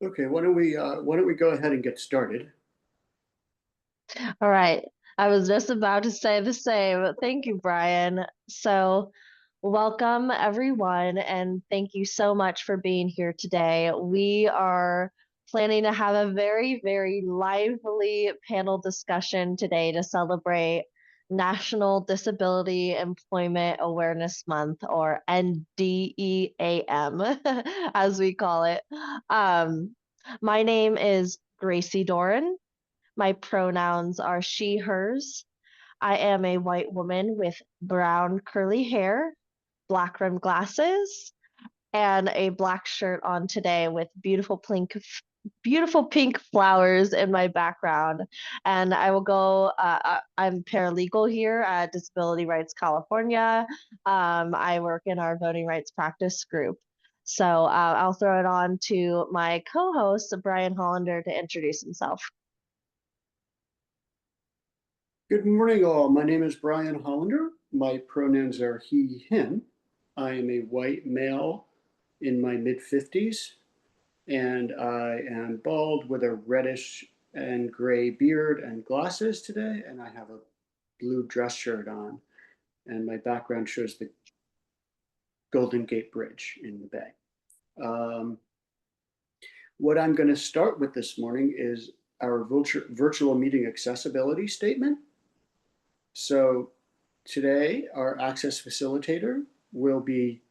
Okay, why don't we go ahead and get started? All right. I was just about to say the same. Thank you, Brian. So, welcome everyone, and thank you so much for being here today. We are planning to have a very, very lively panel discussion today to celebrate National Disability Employment Awareness Month, or NDEAM, as we call it. Um, my name is Gracie Doran. My pronouns are she, hers. I am a white woman with brown curly hair, black rimmed glasses, and a black shirt on today with beautiful pink flowers in my background. And I will go, I'm paralegal here at Disability Rights California. I work in our voting rights practice group. So I'll throw it on to my co-host, Brian Hollander, to introduce himself. Good morning, all. My name is Brian Hollander. My pronouns are he, him. I am a white male in my mid-50s, and I am bald with a reddish and gray beard and glasses today, and I have a blue dress shirt on, and my background shows the Golden Gate Bridge in the bay. Um, what I'm going to start with this morning is our virtual meeting accessibility statement. So today, our access facilitator will be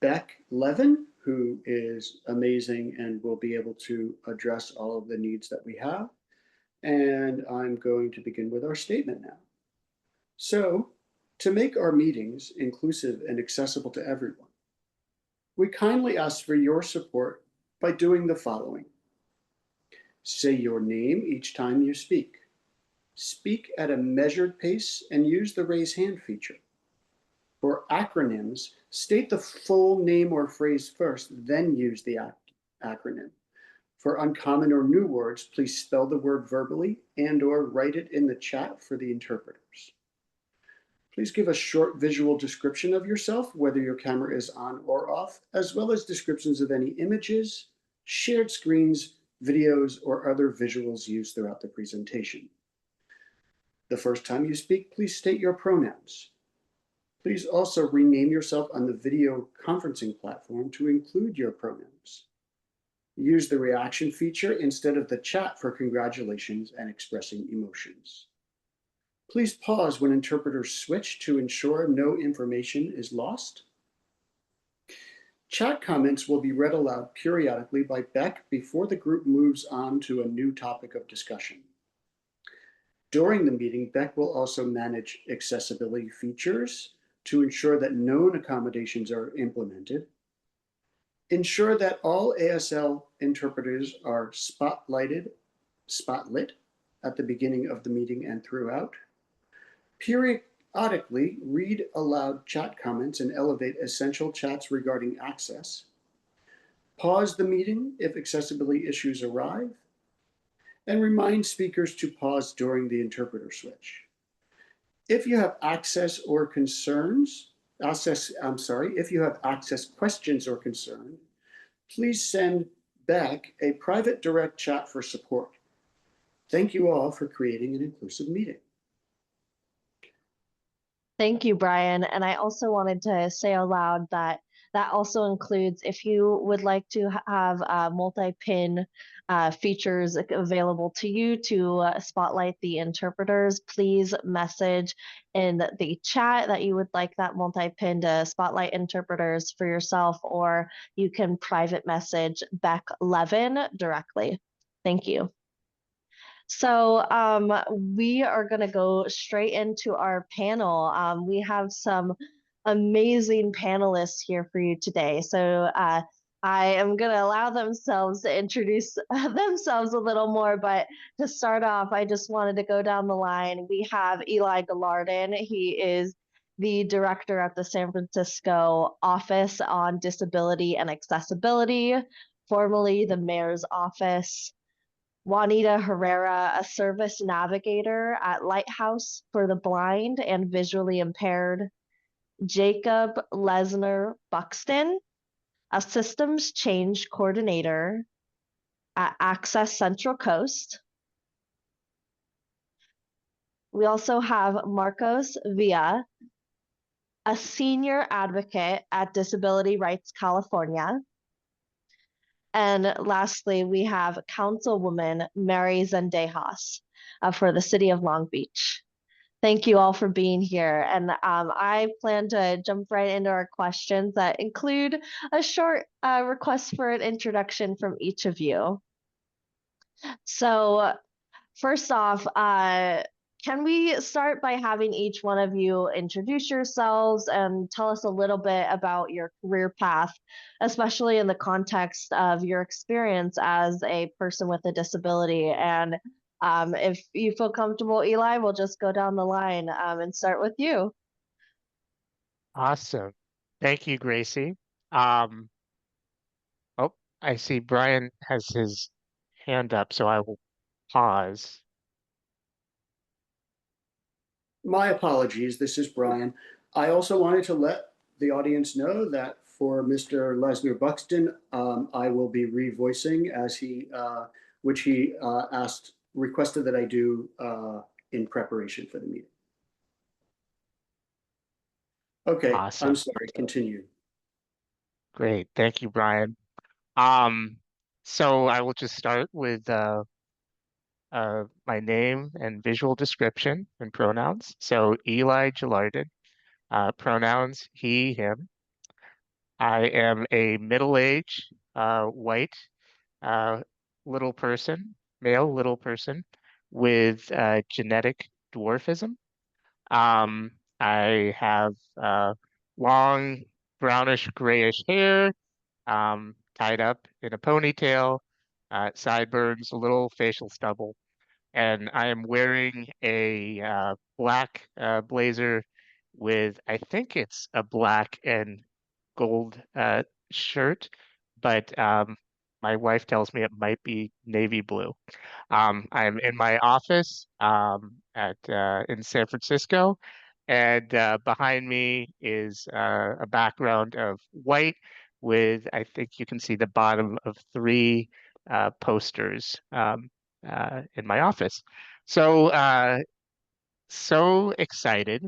Beck Levin, who is amazing and will be able to address all of the needs that we have. And I'm going to begin with our statement now. So, to make our meetings inclusive and accessible to everyone, we kindly ask for your support by doing the following. Say your name each time you speak. Speak at a measured pace and use the raise hand feature. For acronyms, state the full name or phrase first, then use the acronym. For uncommon or new words, please spell the word verbally and/or write it in the chat for the interpreters. Please give a short visual description of yourself, whether your camera is on or off, as well as descriptions of any images, shared screens, videos, or other visuals used throughout the presentation. The first time you speak, please state your pronouns. Please also rename yourself on the video conferencing platform to include your pronouns. Use the reaction feature instead of the chat for congratulations and expressing emotions. Please pause when interpreters switch to ensure no information is lost. Chat comments will be read aloud periodically by Beck before the group moves on to a new topic of discussion. During the meeting, Beck will also manage accessibility features to ensure that known accommodations are implemented. Ensure that all ASL interpreters are spotlit at the beginning of the meeting and throughout. Periodically read aloud chat comments and elevate essential chats regarding access. Pause the meeting if accessibility issues arrive, and remind speakers to pause during the interpreter switch. If you have access questions or concerns, please send Beck a private direct chat for support. Thank you all for creating an inclusive meeting. Thank you, Brian. And I also wanted to say aloud that that also includes if you would like to have multi-pin features available to you to spotlight the interpreters, please message in the chat that you would like that multi-pin to spotlight interpreters for yourself, or you can private message Beck Levin directly. Thank you. So we are going to go straight into our panel. We have some amazing panelists here for you today. So I am going to allow themselves to introduce themselves a little more. But to start off, I just wanted to go down the line. We have Eli Gallardin. He is the director at the San Francisco Office on Disability and Accessibility, formerly the Mayor's Office. Juanita Herrera, a service navigator at Lighthouse for the Blind and Visually Impaired. Jacob Lesnar Buxton, a systems change coordinator. at Access Central Coast. We also have Marcos Villa, a senior advocate at Disability Rights California. And lastly, we have Councilwoman Mary Zendejas for the city of Long Beach. Thank you all for being here. And I plan to jump right into our questions that include a short request for an introduction from each of you. So first off, can we start by having each one of you introduce yourselves and tell us a little bit about your career path, especially in the context of your experience as a person with a disability? And if you feel comfortable, Eli, we'll just go down the line and start with you. Awesome. Thank you, Gracie. Um, oh, I see Brian has his hand up, so I will pause. My apologies, this is Brian. I also wanted to let the audience know that for Mr. Lesnar Buxton, I will be revoicing as which he requested that I do in preparation for the meeting. Okay, I'm Awesome. sorry, continue. Great. Thank you, Brian. Um, so I will just start with my name and visual description and pronouns. So Eli Gilardin, pronouns he, him. I am a middle-aged, white, uh, little person, male little person with genetic dwarfism. Um, I have long brownish grayish hair, tied up in a ponytail, sideburns, a little facial stubble, and I am wearing a black blazer with, I think it's a black and gold shirt, but my wife tells me it might be navy blue. I'm in my office at in San Francisco, and behind me is a background of white with, I think you can see the bottom of three posters in my office. So so excited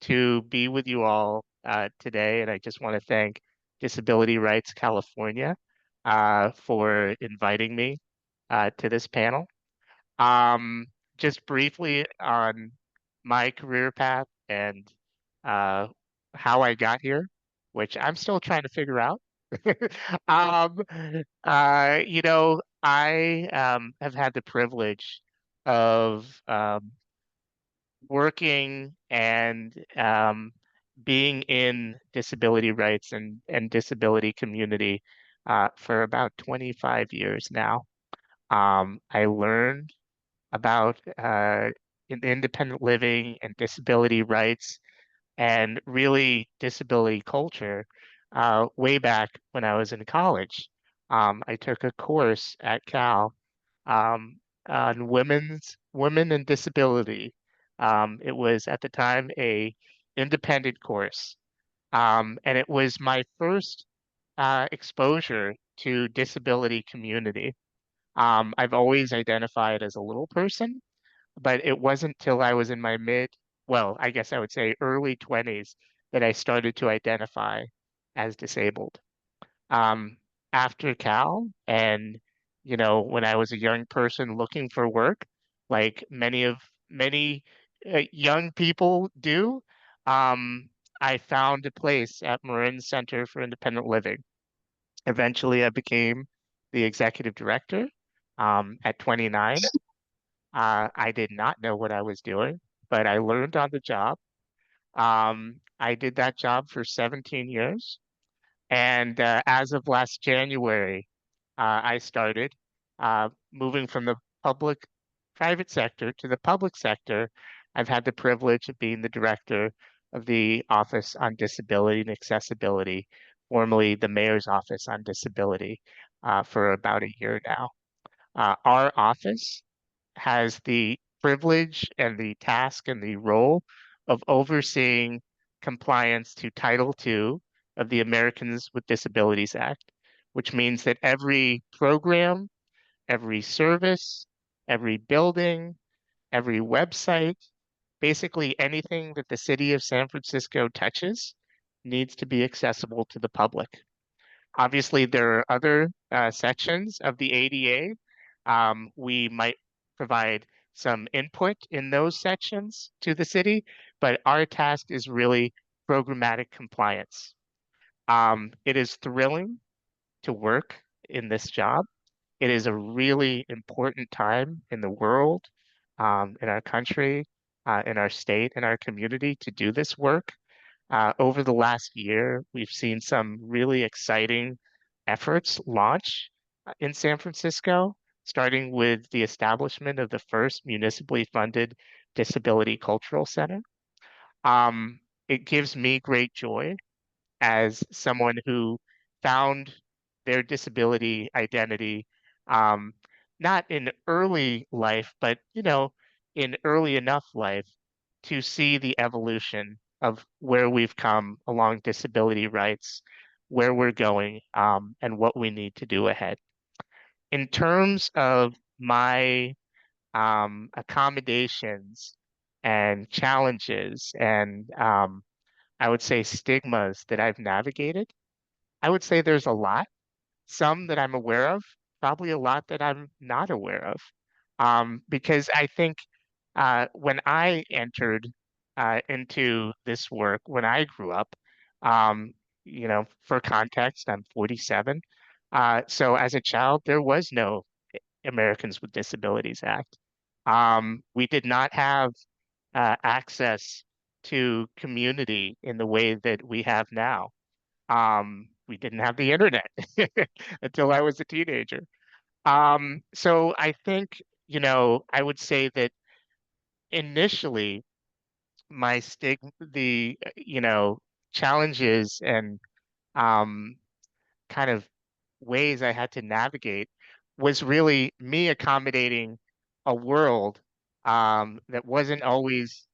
to be with you all today, and I just want to thank Disability Rights California for inviting me to this panel. Um, just briefly on my career path and uh, how I got here, which I'm still trying to figure out. Um, I have had the privilege of working and being in disability rights and disability community for about 25 years now. I learned about independent living and disability rights and really disability culture way back when I was in college. I took a course at Cal um, on women and disability. It was at the time a independent course, and it was my first exposure to disability community. I've always identified as a little person, but it wasn't till I was in my well, I guess I would say early 20s that I started to identify as disabled. Um, After Cal and, when I was a young person looking for work, like many young people do, um, I found a place at Marin Center for Independent Living. Eventually, I became the executive director at 29. I did not know what I was doing, but I learned on the job. I did that job for 17 years. And as of last January, I started moving from the public private sector to the public sector. I've had the privilege of being the director of the Office on Disability and Accessibility, formerly the Mayor's Office on Disability, for about a year now. Our office has the privilege and the task and the role of overseeing compliance to Title II of the Americans with Disabilities Act, which means that every program, every service, every building, every website, basically anything that the city of San Francisco touches needs to be accessible to the public. Obviously, there are other sections of the ADA. We might provide some input in those sections to the city, but our task is really programmatic compliance. It is thrilling to work in this job. It is a really important time in the world, in our country, in our state, in our community to do this work. Over the last year, we've seen some really exciting efforts launch in San Francisco, starting with the establishment of the first municipally funded Disability Cultural Center. Um, it gives me great joy as someone who found their disability identity, um, not in early life, but in early enough life to see the evolution of where we've come along disability rights, where we're going, and what we need to do ahead. In terms of my accommodations and challenges and I would say stigmas that I've navigated, I would say there's a lot, some that I'm aware of, probably a lot that I'm not aware of. Because I think when I entered into this work, when I grew up, um, for context, I'm 47. So as a child, there was no Americans with Disabilities Act. We did not have access to community in the way that we have now. We didn't have the internet until I was a teenager. So I think, I would say that initially the challenges and um, kind of ways I had to navigate was really me accommodating a world that wasn't always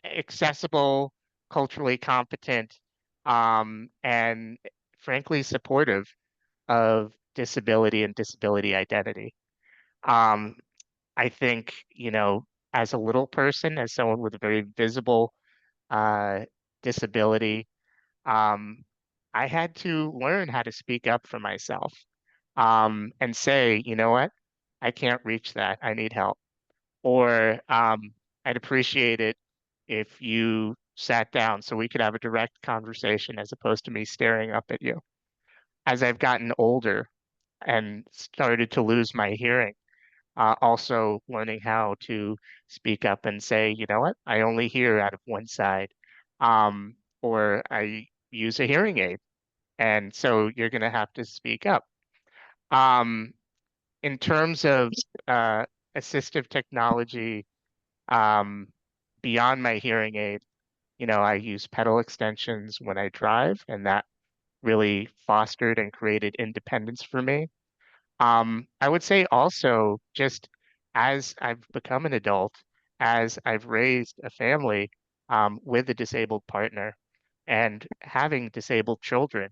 accessible, culturally competent, and frankly supportive of disability and disability identity. Um, I think, as a little person, as someone with a very visible uh, disability, um, I had to learn how to speak up for myself and say, you know what, I can't reach that. I need help. Or I'd appreciate it if you sat down so we could have a direct conversation as opposed to me staring up at you. As I've gotten older and started to lose my hearing, also learning how to speak up and say, you know what, I only hear out of one side, or I use a hearing aid, and so you're going to have to speak up. Um, in terms of uh, assistive technology, um, beyond my hearing aid, I use pedal extensions when I drive, and that really fostered and created independence for me. I would say also just as I've become an adult, as I've raised a family with a disabled partner and having disabled children,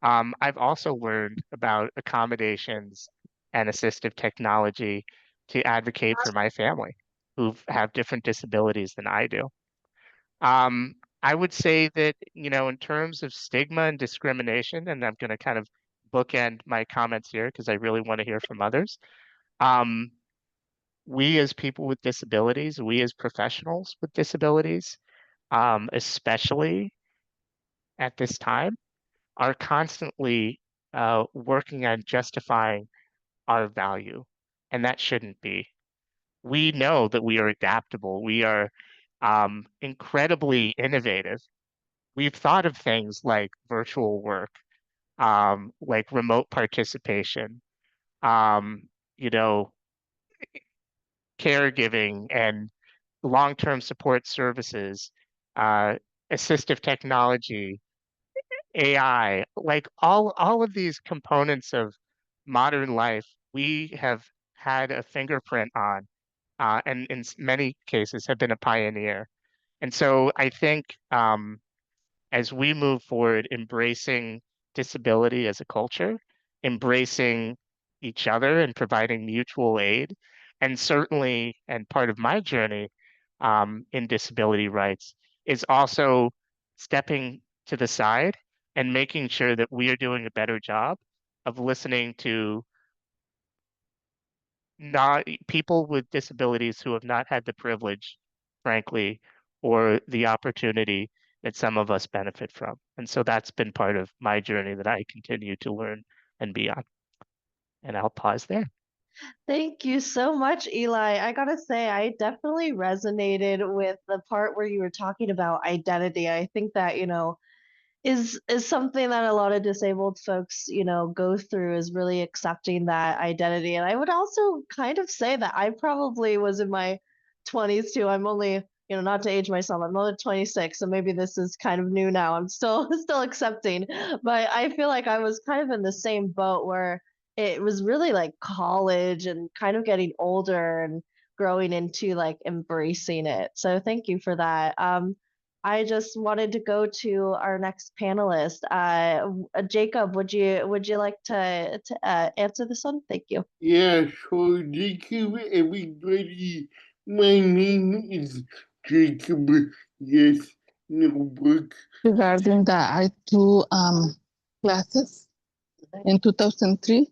I've also learned about accommodations and assistive technology to advocate for my family who have different disabilities than I do. Um, I would say that, in terms of stigma and discrimination, and I'm going to kind of bookend my comments here because I really want to hear from others. Um, we as people with disabilities, we as professionals with disabilities, especially at this time, are constantly working on justifying our value, and that shouldn't be. We know that we are adaptable. We are incredibly innovative. We've thought of things like virtual work, like remote participation, um, you know, caregiving and long-term support services, uh, assistive technology, AI, like all of these components of modern life, we have had a fingerprint on, and in many cases have been a pioneer. And so I think as we move forward, embracing disability as a culture, embracing each other and providing mutual aid. And certainly, and part of my journey in disability rights is also stepping to the side and making sure that we are doing a better job of listening to not people with disabilities who have not had the privilege, frankly, or the opportunity that some of us benefit from. And so that's been part of my journey that I continue to learn and be on. And I'll pause there. Thank you so much, Eli. I gotta say, I definitely resonated with the part where you were talking about identity. I think that, is something that a lot of disabled folks, go through, is really accepting that identity. And I would also kind of say that I probably was in my 20s too. I'm only, not to age myself, I'm only 26, so maybe this is kind of new now. I'm still still accepting, but I feel like I was kind of in the same boat where it was really like college and kind of getting older and growing into like embracing it. So thank you for that. I just wanted to go to our next panelist. Jacob, would you like to answer this one? Thank you. Yeah, so Jacob, everybody. My name is Jacob. Yes, Notebook. Regarding the I2 classes in 2003,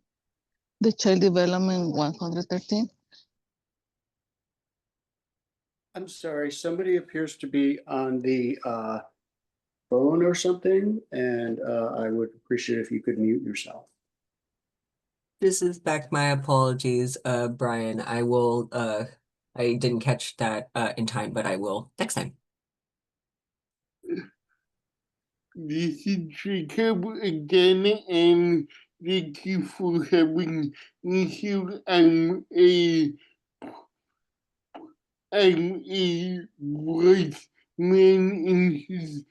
the Child Development 113. I'm sorry, somebody appears to be on the phone or something, and I would appreciate if you could mute yourself. This is back. My apologies, Brian. I didn't catch that in time, but I will next time. This is Jacob again, and thank you for having me here. I'm a white man in his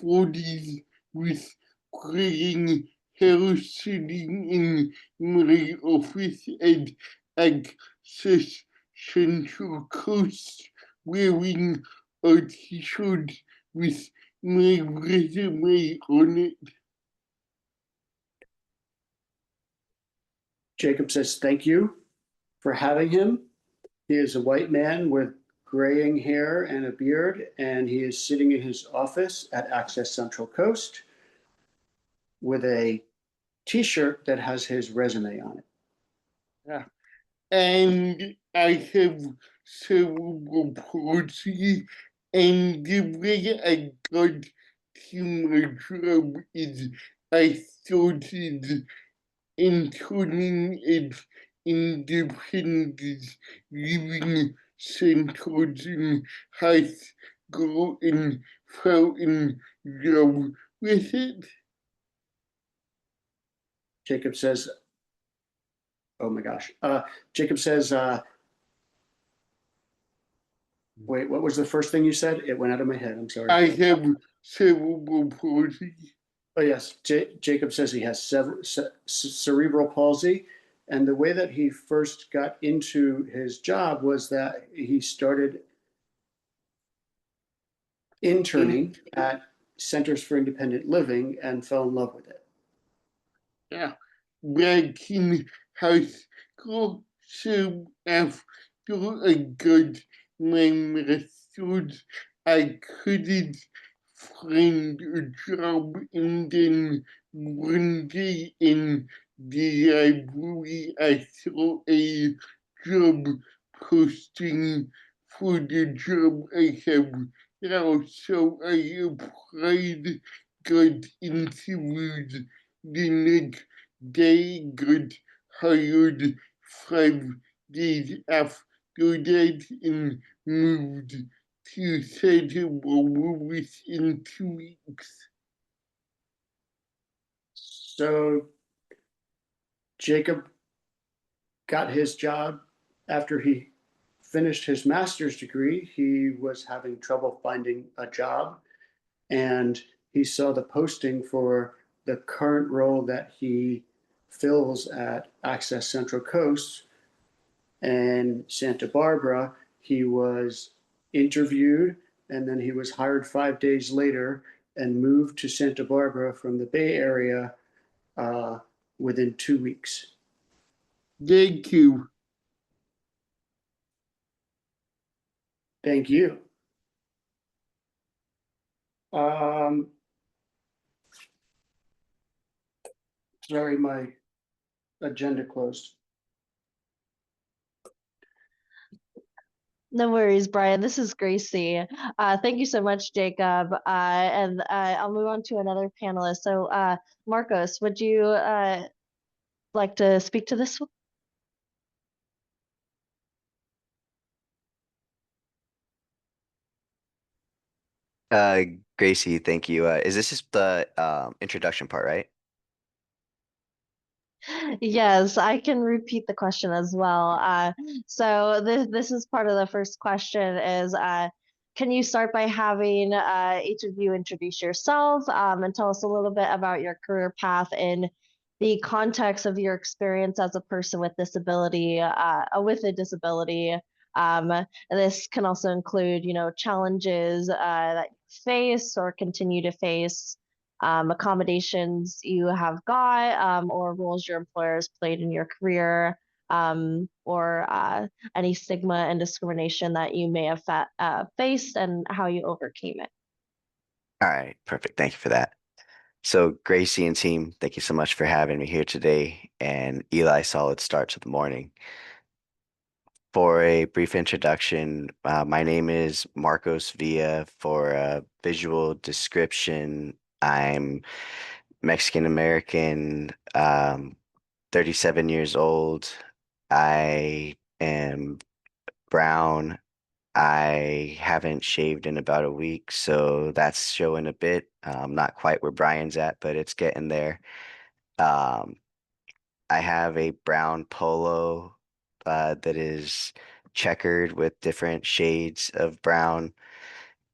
40s with graying hair sitting in my office at Access Central Coast wearing a t-shirt with my resume on it. Jacob says thank you for having him. He is a white man with graying hair and a beard, and he is sitting in his office at Access Central Coast with a t-shirt that has his resume on it. Yeah. And I have cerebral palsy, and the way I got to my job is I started interning at independent living centers in high school and fell in love with it. Jacob says, oh my gosh. Jacob says, wait, what was the first thing you said? It went out of my head. I'm sorry. I have cerebral palsy. Oh, yes. Jacob says he has cerebral palsy. And the way that he first got into his job was that he started interning at Centers for Independent Living and fell in love with it. Yeah, back in high school, so after I got my master's, I couldn't find a job, and then one day in the library, I saw a job posting for the job I have now, so I applied, got interviewed. The next day got hired 5 days after that and moved to Santa Barbara within 2 weeks. So Jacob got his job after he finished his master's degree. He was having trouble finding a job, and he saw the posting for the current role that he fills at Access Central Coast and Santa Barbara. He was interviewed, and then he was hired 5 days later and moved to Santa Barbara from the Bay Area within 2 weeks. Thank you. Thank you. Sorry, my agenda closed. No worries, Brian. This is Gracie. Thank you so much, Jacob. And I'll move on to another panelist. So, Marcos, would you like to speak to this one? Gracie, thank you. Is this just the introduction part, right? Yes, I can repeat the question as well. So this is part of the first question is can you start by having each of you introduce yourself and tell us a little bit about your career path in the context of your experience as a person with a disability. And this can also include, challenges that you face or continue to face, accommodations you have got, or roles your employers played in your career, or any stigma and discrimination that you may have faced and how you overcame it. All right, perfect. Thank you for that. So, Gracie and team, thank you so much for having me here today. And Eli, solid start to the morning. For a brief introduction, my name is Marcos Villa. For a visual description, I'm Mexican American, 37 years old. I am brown. I haven't shaved in about a week, so that's showing a bit. Not quite where Brian's at, but it's getting there. Um, I have a brown polo that is checkered with different shades of brown,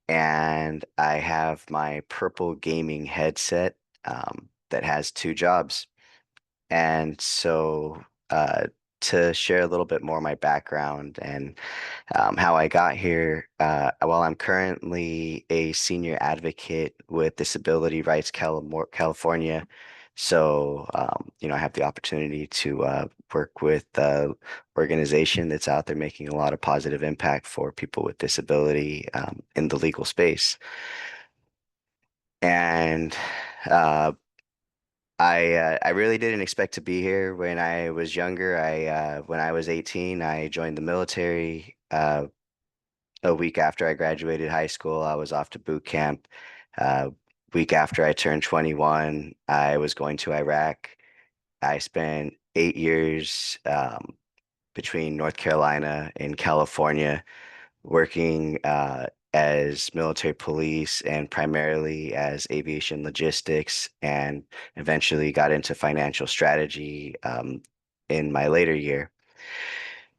and I have my purple gaming headset that has two jobs. And so, to share a little bit more of my background and how I got here, well, I'm currently a senior advocate with Disability Rights California. So, I have the opportunity to work with the organization that's out there making a lot of positive impact for people with disability in the legal space. And uh, I really didn't expect to be here when I was younger. When I was 18, I joined the military. A week after I graduated high school, I was off to boot camp. Week after I turned 21, I was going to Iraq. I spent 8 years between North Carolina and California working as military police and primarily as aviation logistics, and eventually got into financial strategy in my later year.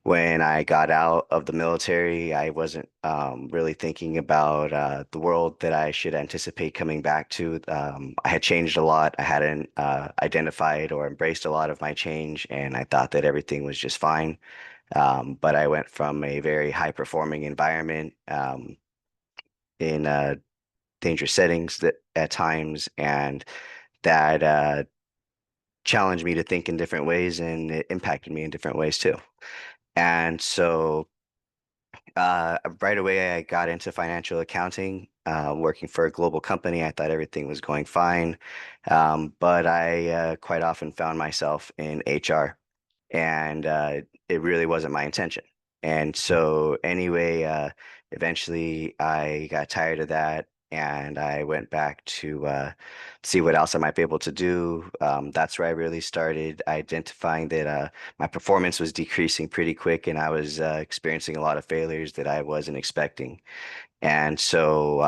When I got out of the military, I wasn't really thinking about the world that I should anticipate coming back to. I had changed a lot. I hadn't identified or embraced a lot of my change, and I thought that everything was just fine. But I went from a very high performing environment in dangerous settings that at times, and that challenged me to think in different ways, and it impacted me in different ways too. And so right away, I got into financial accounting, working for a global company. I thought everything was going fine, but I quite often found myself in HR, and it really wasn't my intention. And so, anyway, eventually I got tired of that, and I went back to see what else I might be able to do. That's where I really started identifying that my performance was decreasing pretty quick, and I was experiencing a lot of failures that I wasn't expecting. And so,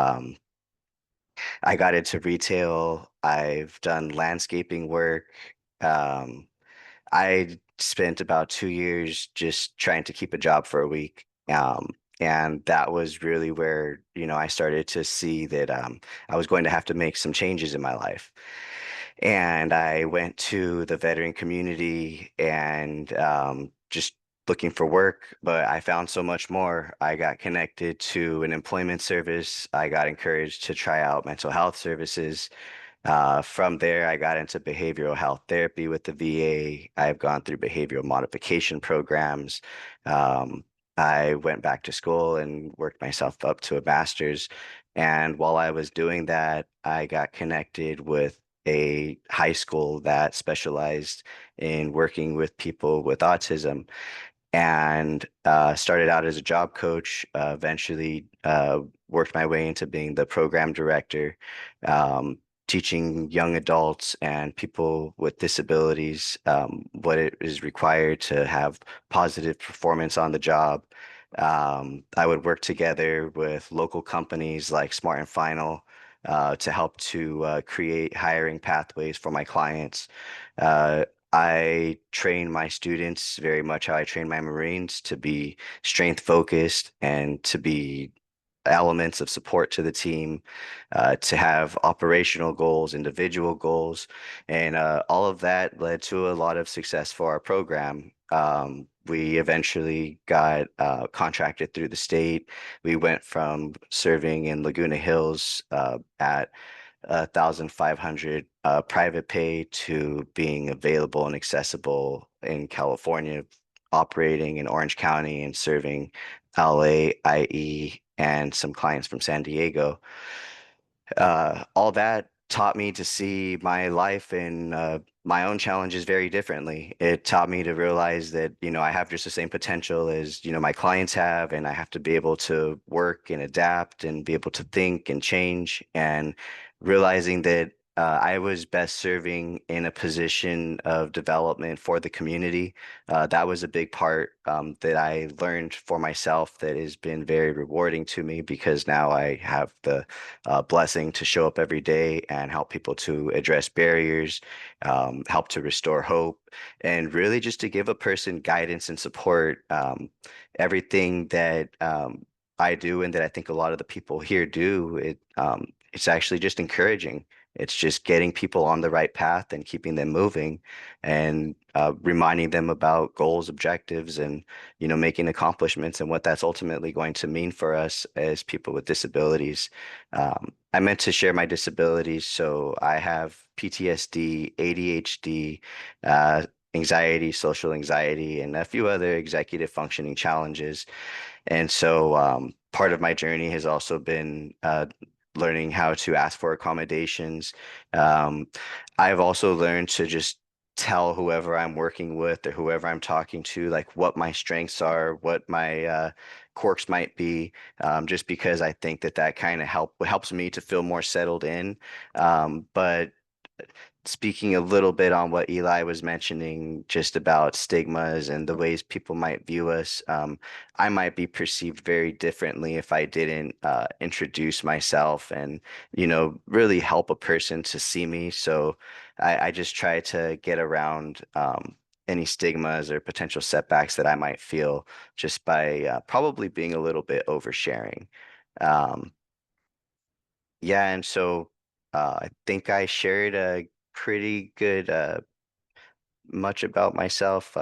I got into retail. I've done landscaping work. Um, I spent about 2 years just trying to keep a job for a week. And that was really where, I started to see that I was going to have to make some changes in my life. And I went to the veteran community and just looking for work, but I found so much more. I got connected to an employment service. I got encouraged to try out mental health services. From there, I got into behavioral health therapy with the VA. I've gone through behavioral modification programs. Um, I went back to school and worked myself up to a master's. And while I was doing that, I got connected with a high school that specialized in working with people with autism and started out as a job coach. Eventually, worked my way into being the program director, teaching young adults and people with disabilities what it is required to have positive performance on the job. I would work together with local companies like Smart and Final to help to create hiring pathways for my clients. Uh, I train my students very much how I train my Marines to be strength focused and to be elements of support to the team, to have operational goals, individual goals, and all of that led to a lot of success for our program. We eventually got contracted through the state. We went from serving in Laguna Hills at 1,500 private pay to being available and accessible in California, operating in Orange County and serving LA, IE, and some clients from San Diego. All that taught me to see my life and my own challenges very differently. It taught me to realize that, I have just the same potential as, my clients have, and I have to be able to work and adapt and be able to think and change, and realizing that I was best serving in a position of development for the community. That was a big part that I learned for myself that has been very rewarding to me, because now I have the blessing to show up every day and help people to address barriers, help to restore hope, and really just to give a person guidance and support. Everything that I do and that I think a lot of the people here do, it's actually just encouraging. It's just getting people on the right path and keeping them moving, and reminding them about goals, objectives, and making accomplishments and what that's ultimately going to mean for us as people with disabilities. I meant to share my disabilities, so I have PTSD, ADHD, anxiety, social anxiety, and a few other executive functioning challenges. And so part of my journey has also been learning how to ask for accommodations. Um, I've also learned to just tell whoever I'm working with or whoever I'm talking to, like what my strengths are, what my quirks might be, just because I think that that kind of helps me to feel more settled in. But speaking a little bit on what Eli was mentioning, just about stigmas and the ways people might view us, I might be perceived very differently if I didn't introduce myself and, really help a person to see me. So I just try to get around any stigmas or potential setbacks that I might feel just by probably being a little bit oversharing. Um, yeah, and so I think I shared a pretty good much about myself.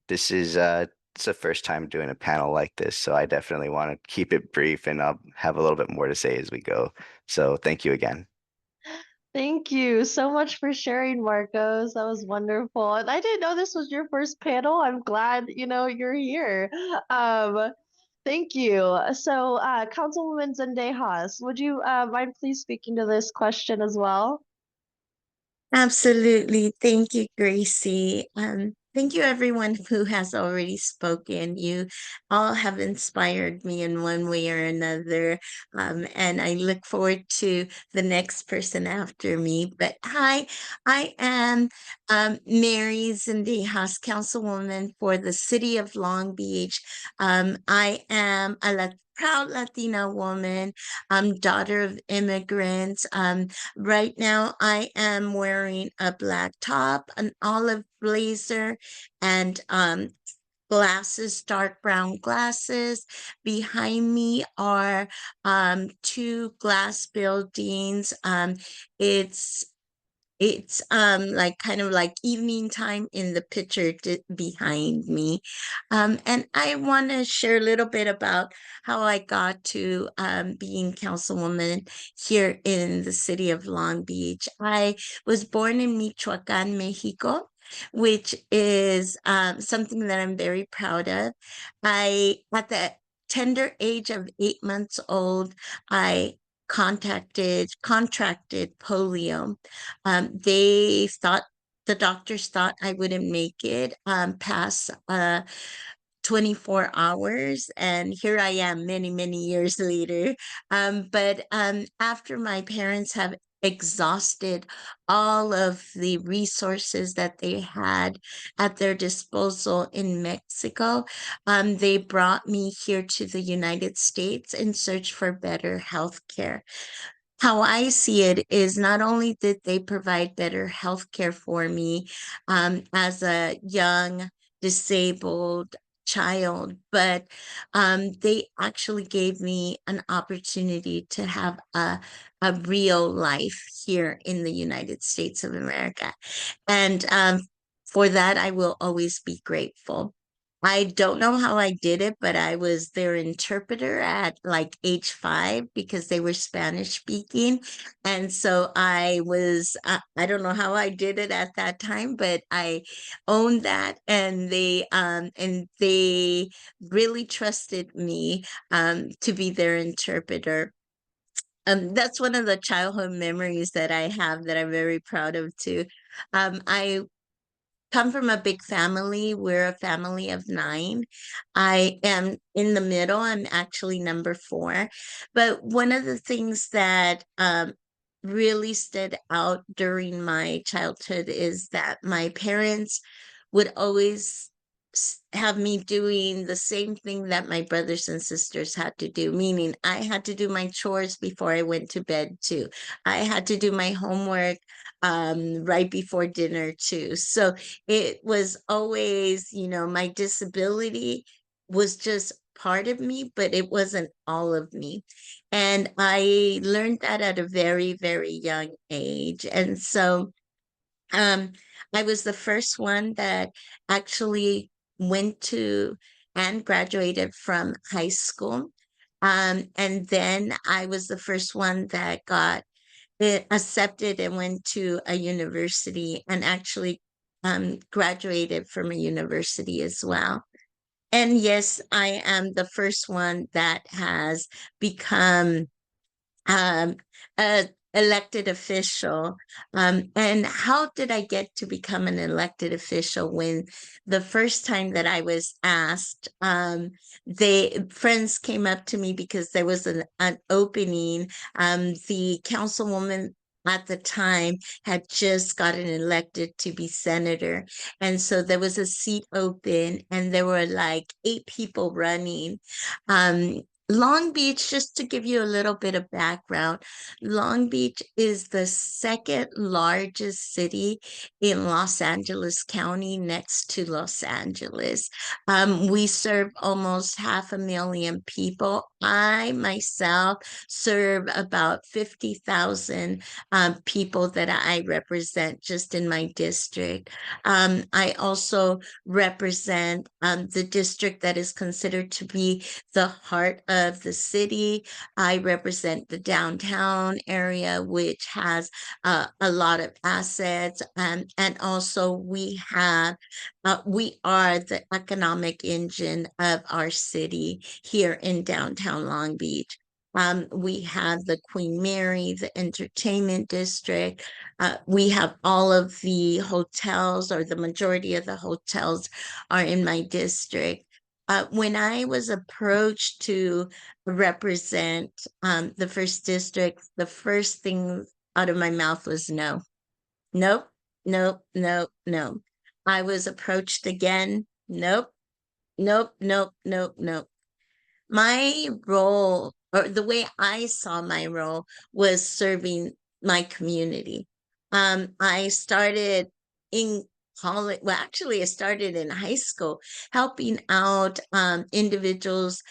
This is it's the first time doing a panel like this, so I definitely want to keep it brief, and I'll have a little bit more to say as we go. So thank you again. Thank you so much for sharing, Marcos. That was wonderful. And I didn't know this was your first panel. I'm glad, you're here. Um, Thank you. So, Councilwoman Zendejas, would you mind please speaking to this question as well? Absolutely. Thank you, Gracie. Thank you, everyone who has already spoken. You all have inspired me in one way or another. And I look forward to the next person after me. But hi, I am Mary Zendejas, Councilwoman for the City of Long Beach. I am a proud Latina woman, daughter of immigrants. Right now, I am wearing a black top, an olive blazer, and glasses, dark brown glasses. Behind me are two glass buildings. It's It's like kind of like evening time in the picture behind me. And I want to share a little bit about how I got to being councilwoman here in the city of Long Beach. I was born in Michoacan, Mexico, which is something that I'm very proud of. At the tender age of 8 months old, I contracted polio. The doctors thought I wouldn't make it past 24 hours. And here I am many, many years later. But after my parents have exhausted all of the resources that they had at their disposal in Mexico, they brought me here to the United States in search for better health care. How I see it is not only did they provide better health care for me as a young disabled child, but they actually gave me an opportunity to have a real life here in the United States of America. And for that, I will always be grateful. I don't know how I did it, but I was their interpreter at like age 5 because they were Spanish speaking. And so I don't know how I did it at that time, but I owned that, and they really trusted me to be their interpreter. That's one of the childhood memories that I have that I'm very proud of too. I come from a big family. We're a family of 9. I am in the middle. I'm actually number 4. But one of the things that really stood out during my childhood is that my parents would always have me doing the same thing that my brothers and sisters had to do, meaning I had to do my chores before I went to bed too. I had to do my homework right before dinner too. So it was always, my disability was just part of me, but it wasn't all of me. And I learned that at a very, very young age. And so um, I was the first one that actually went to and graduated from high school. And then I was the first one that got accepted and went to a university and actually graduated from a university as well. And yes, I am the first one that has become um, a elected official. And how did I get to become an elected official? When the first time that I was asked, friends came up to me because there was an opening. The councilwoman at the time had just gotten elected to be senator. And so there was a seat open and there were like 8 people running. Um, Long Beach, just to give you a little bit of background, Long Beach is the second largest city in Los Angeles County next to Los Angeles. We serve almost 500,000 people. I myself serve about 50,000 people that I represent just in my district. I also represent the district that is considered to be the heart of the city. I represent the downtown area, which has a lot of assets, and also we are the economic engine of our city here in downtown Long Beach. We have the Queen Mary, the entertainment district. We have all of the hotels, or the majority of the hotels are in my district. When I was approached to represent the first district, the first thing out of my mouth was no. Nope, nope, nope, no. I was approached again. Nope, nope, nope, nope, nope. My role, or the way I saw my role, was serving my community. I started in college. Well, actually, I started in high school helping out individuals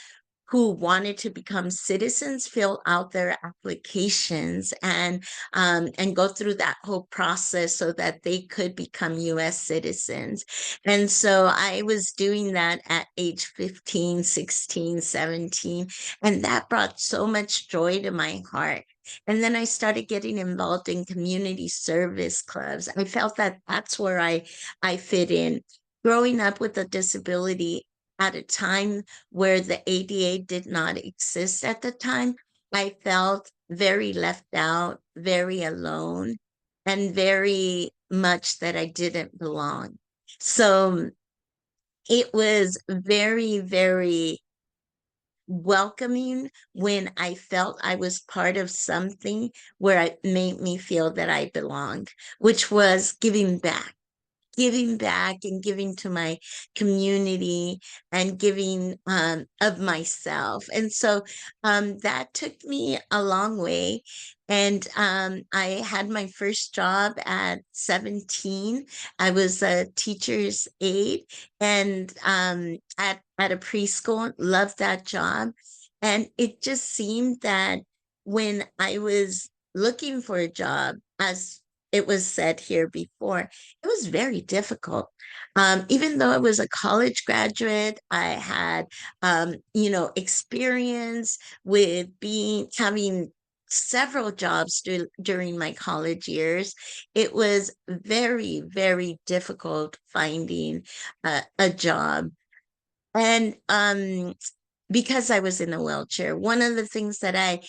who wanted to become citizens fill out their applications and go through that whole process so that they could become U.S. citizens. And so I was doing that at age 15, 16, 17, and that brought so much joy to my heart. And then I started getting involved in community service clubs. I felt that that's where I fit in. Growing up with a disability at a time where the ADA did not exist at the time, I felt very left out, very alone, and very much that I didn't belong. So it was very, very welcoming when I felt I was part of something where it made me feel that I belonged, which was giving back and giving to my community and giving of myself. And so that took me a long way. And I had my first job at 17. I was a teacher's aide and at a preschool, loved that job. And it just seemed that when I was looking for a job, as it was said here before, it was very difficult. Even though I was a college graduate, I had, experience with having several jobs during my college years. It was very, very difficult finding a job. And because I was in a wheelchair, one of the things that I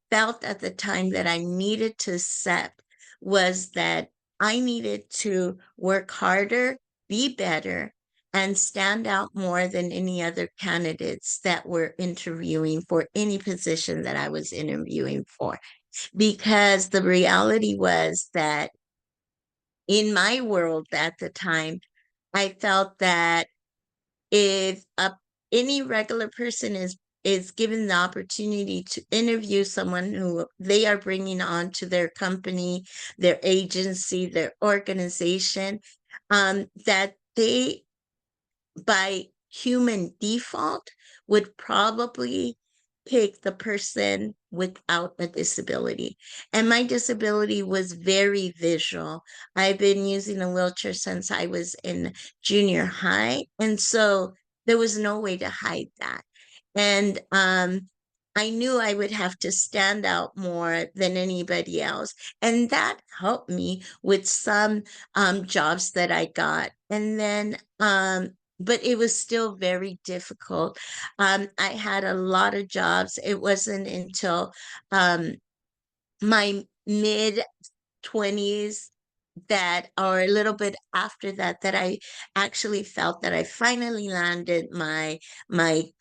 felt at the time that I needed to accept was that I needed to work harder, be better, and stand out more than any other candidates that were interviewing for any position that I was interviewing for. Because the reality was that in my world at the time, I felt that if any regular person is given the opportunity to interview someone who they are bringing on to their company, their agency, their organization, that they by human default would probably pick the person without a disability. And my disability was very visual. I've been using a wheelchair since I was in junior high. And so there was no way to hide that. And I knew I would have to stand out more than anybody else. And that helped me with some jobs that I got. And then but it was still very difficult. I had a lot of jobs. It wasn't until my mid 20s that, or a little bit after that, that I actually felt that I finally landed my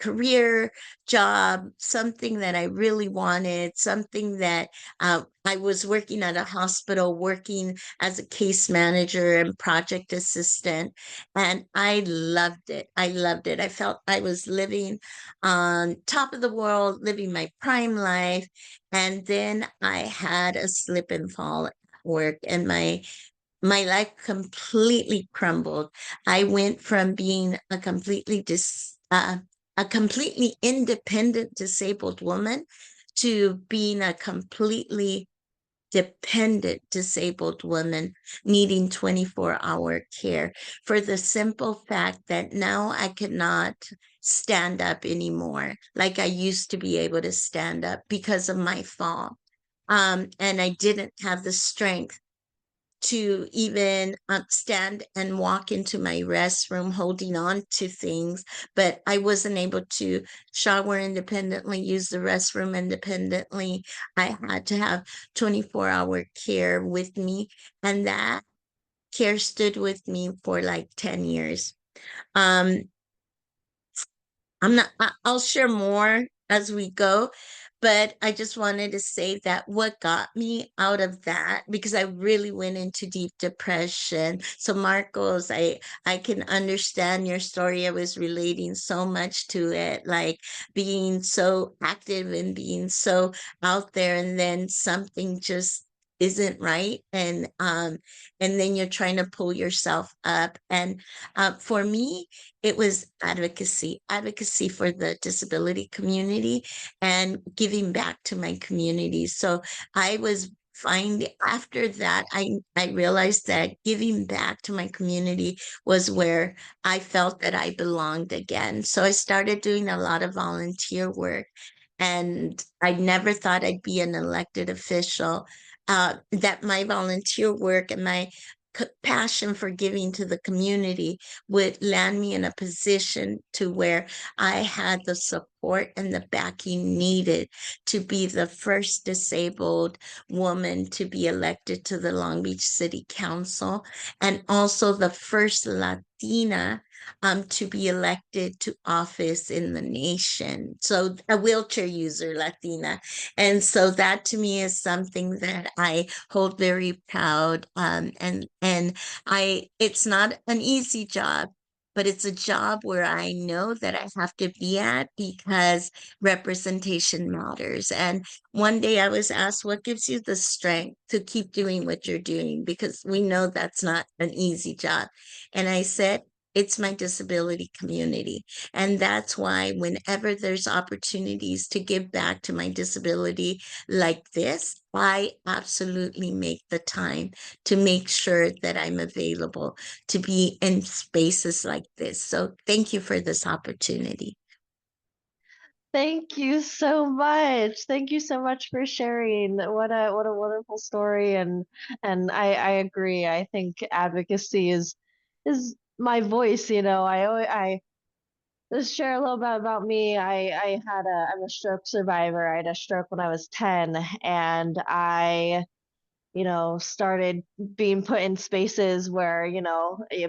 career job, something that I really wanted, something that I was working at a hospital, working as a case manager and project assistant, and I loved it. I loved it. I felt I was living on top of the world, living my prime life, and then I had a slip and fall at work, and my life completely crumbled. I went from being a completely independent disabled woman to being a completely dependent disabled woman needing 24-hour care for the simple fact that now I cannot stand up anymore like I used to be able to stand up because of my fall. And I didn't have the strength to even stand and walk into my restroom holding on to things, but I wasn't able to shower independently, use the restroom independently. I had to have 24-hour care with me, and that care stood with me for like 10 years. I'll share more as we go, but I just wanted to say that what got me out of that, because I really went into deep depression. So Marcos, I can understand your story. I was relating so much to it, like being so active and being so out there, and then something just isn't right, and then you're trying to pull yourself up. And for me, it was advocacy for the disability community and giving back to my community. So I was after that, I realized that giving back to my community was where I felt that I belonged again. So I started doing a lot of volunteer work, and I never thought I'd be an elected official. That my volunteer work and my passion for giving to the community would land me in a position to where I had the support and the backing needed to be the first disabled woman to be elected to the Long Beach City Council, and also the first Latina to be elected to office in the nation. So a wheelchair user Latina. And so that to me is something that I hold very proud. And it's not an easy job, but it's a job where I know that I have to be at because representation matters. And one day I was asked, what gives you the strength to keep doing what you're doing? Because we know that's not an easy job. And I said, it's my disability community. And that's why whenever there's opportunities to give back to my disability like this, I absolutely make the time to make sure that I'm available to be in spaces like this. So thank you for this opportunity. Thank you so much. Thank you so much for sharing. What a wonderful story, and I agree. I think advocacy is my voice. I just share a little bit about me. I'm a stroke survivor. I had a stroke when I was 10, and I started being put in spaces where, you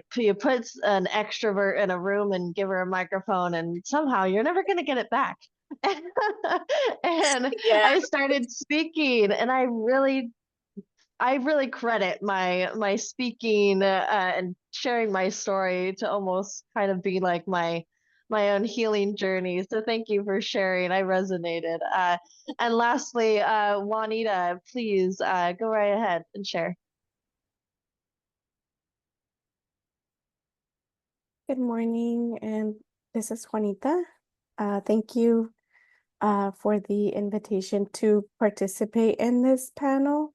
put an extrovert in a room and give her a microphone, and somehow you're never going to get it back. And Yeah. I started speaking, and I really credit my speaking and sharing my story to almost kind of be like my own healing journey. So thank you for sharing. I resonated. And lastly, Juanita, please go right ahead and share. Good morning, and this is Juanita. Thank you for the invitation to participate in this panel.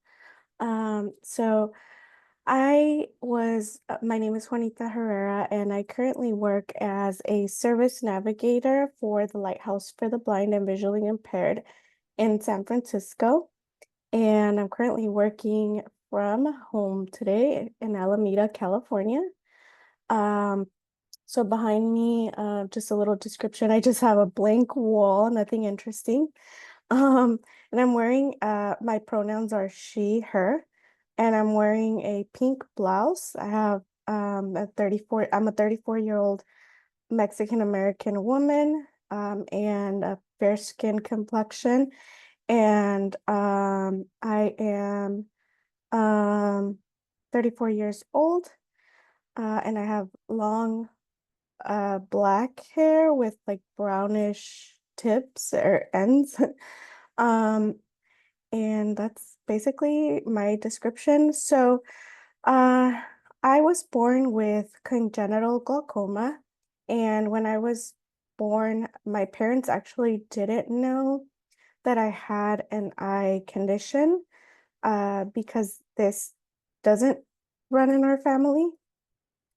So my name is Juanita Herrera, and I currently work as a service navigator for the Lighthouse for the Blind and Visually Impaired in San Francisco. And I'm currently working from home today in Alameda, California. So behind me, just a little description. I just have a blank wall, nothing interesting. And I'm wearing, my pronouns are she, her, and I'm wearing a pink blouse. I'm a 34-year-old Mexican American woman, and a fair skin complexion. And I am 34 years old, and I have long black hair with like brownish tips or ends. um and that's basically my description. So I was born with congenital glaucoma, and when I was born, my parents actually didn't know that I had an eye condition, because this doesn't run in our family.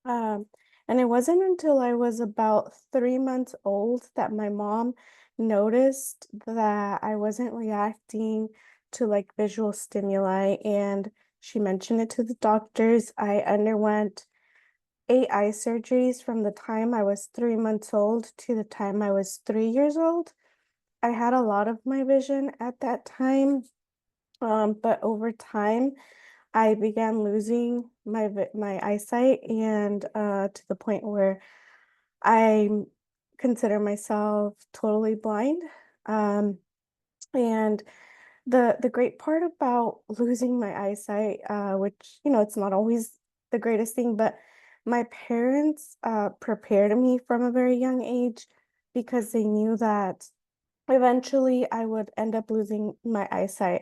Um, and it wasn't until I was about 3 months old that my mom noticed that I wasn't reacting to like visual stimuli, and she mentioned it to the doctors. I underwent 8 eye surgeries from the time I was 3 months old to the time I was 3 years old. I had a lot of my vision at that time, but over time, I began losing my eyesight, and to the point where I consider myself totally blind. Um, and the great part about losing my eyesight, which it's not always the greatest thing, but my parents prepared me from a very young age, because they knew that eventually I would end up losing my eyesight,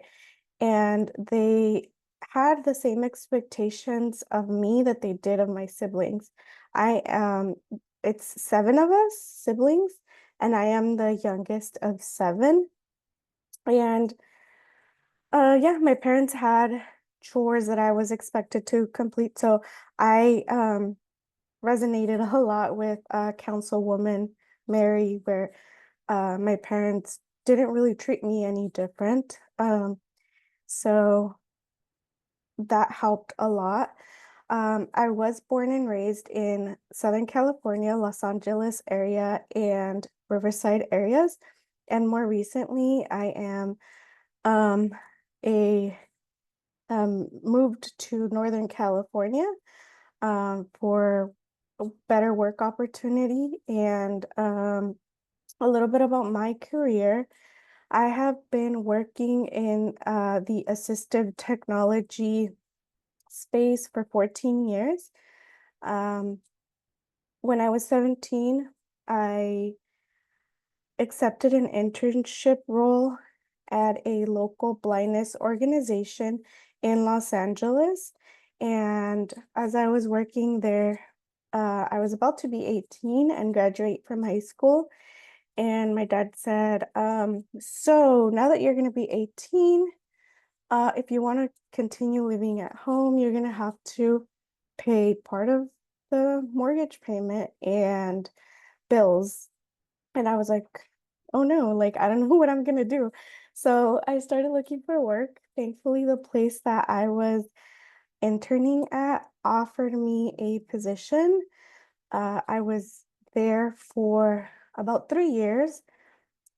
and they had the same expectations of me that they did of my siblings. It's 7 of us siblings, and I am the youngest of 7. And yeah, my parents had chores that I was expected to complete. So I resonated a lot with Councilwoman Mary, where my parents didn't really treat me any different. So that helped a lot. I was born and raised in Southern California, Los Angeles area, and Riverside areas. And more recently, I am a moved to Northern California for a better work opportunity. And a little bit about my career. I have been working in the assistive technology space for 14 years. When I was 17, I accepted an internship role at a local blindness organization in Los Angeles. And as I was working there, I was about to be 18 and graduate from high school. And my dad said, so now that you're going to be 18, if you want to continue living at home, you're going to have to pay part of the mortgage payment and bills. And I was like, oh no, like I don't know what I'm going to do. So I started looking for work. Thankfully, the place that I was interning at offered me a position. I was there for about 3 years.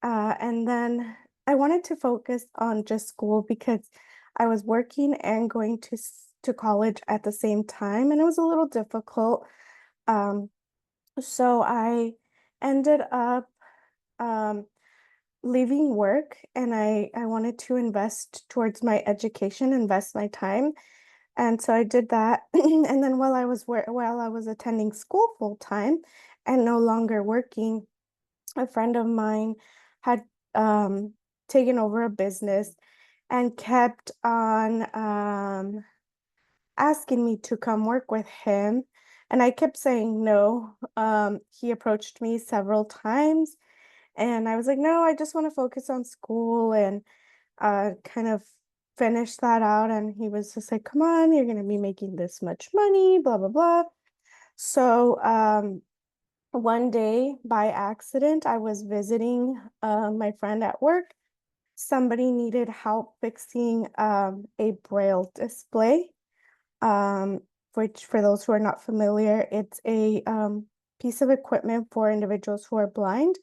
And then I wanted to focus on just school because I was working and going to college at the same time, and it was a little difficult. Um, so I ended up um, leaving work, and I wanted to invest towards my education, invest my time. And so I did that. And then while I was attending school full time and no longer working, a friend of mine had taken over a business and kept on asking me to come work with him. And I kept saying no. He approached me several times, and I was like, no, I just want to focus on school and kind of finish that out. And he was just like, come on, you're going to be making this much money, blah, blah, blah. So one day, by accident, I was visiting my friend at work. Somebody needed help fixing a braille display, um, which, for those who are not familiar, it's a piece of equipment for individuals who are blind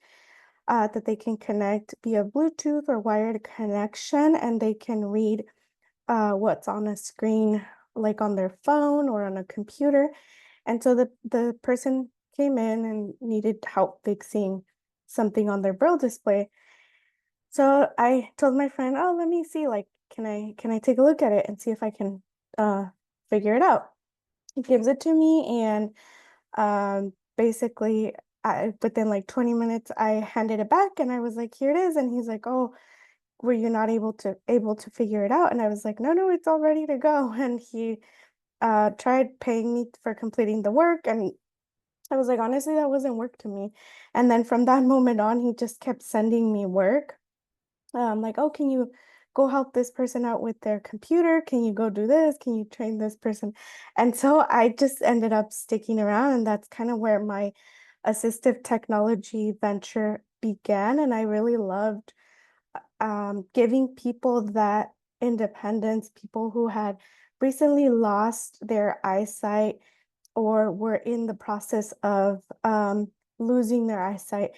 that they can connect via Bluetooth or wired connection, and they can read what's on a screen, like on their phone or on a computer. And so the person came in and needed help fixing something on their braille display. So I told my friend, oh, let me see, like, can I take a look at it and see if I can figure it out? He gives it to me, and basically within like 20 minutes, I handed it back and I was like, here it is. And he's like, oh, were you not able to figure it out? And I was like, no, it's all ready to go. And he tried paying me for completing the work, and I was like, honestly, that wasn't work to me. And then from that moment on, he just kept sending me work. Like, oh, can you go help this person out with their computer? Can you go do this? Can you train this person? And so I just ended up sticking around, and that's kind of where my assistive technology venture began. And I really loved giving people that independence, people who had recently lost their eyesight or were in the process of losing their eyesight,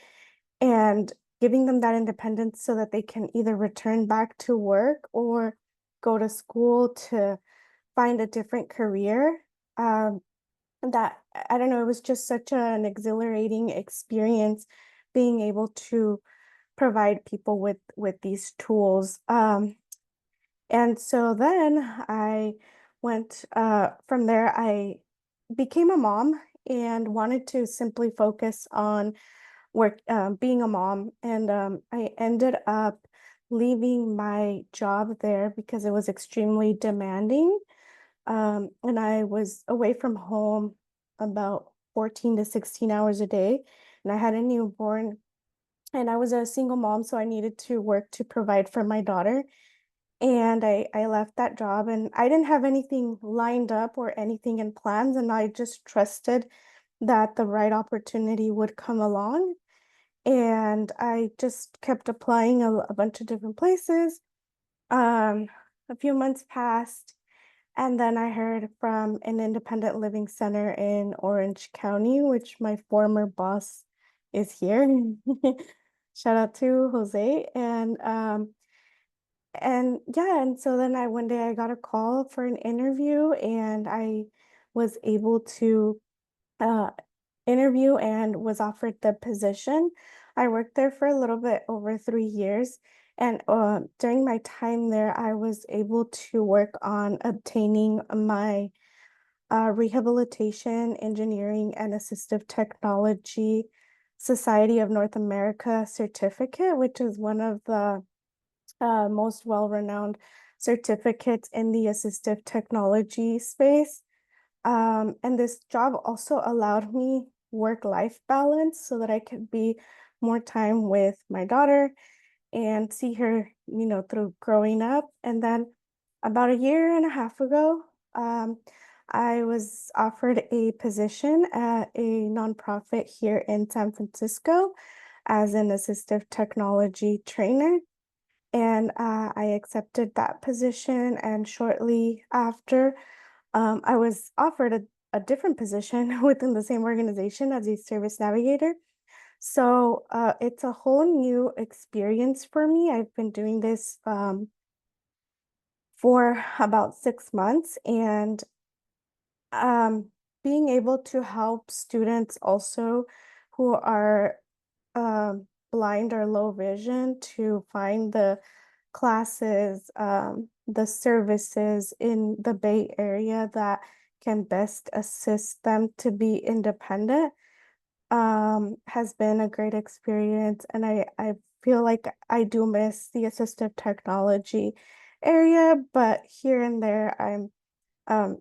and giving them that independence so that they can either return back to work or go to school to find a different career. That, I don't know, it was just such an exhilarating experience being able to provide people with these tools. And so then I went from there. I became a mom and wanted to simply focus on work, being a mom. And I ended up leaving my job there because it was extremely demanding. And I was away from home about 14 to 16 hours a day, and I had a newborn, and I was a single mom, so I needed to work to provide for my daughter. And I left that job, and I didn't have anything lined up or anything in plans, and I just trusted that the right opportunity would come along. And I just kept applying a bunch of different places. Um, a few months passed, and then I heard from an independent living center in Orange County, which my former boss is here. Shout out to Jose. And yeah, and so then one day I got a call for an interview, and I was able to uh interview and was offered the position. I worked there for a little bit over 3 years. And during my time there, I was able to work on obtaining my Rehabilitation, Engineering, and Assistive Technology Society of North America certificate, which is one of the most well-renowned certificates in the assistive technology space. And this job also allowed me work-life balance so that I could be more time with my daughter and see her, through growing up. And then about a year and a half ago, I was offered a position at a nonprofit here in San Francisco as an assistive technology trainer. And I accepted that position. And shortly after, I was offered a different position within the same organization as a service navigator. So it's a whole new experience for me. I've been doing this for about 6 months, and being able to help students also who are blind or low vision to find the classes, the services in the Bay Area that can best assist them to be independent, has been a great experience. And I feel like I do miss the assistive technology area, but here and there I'm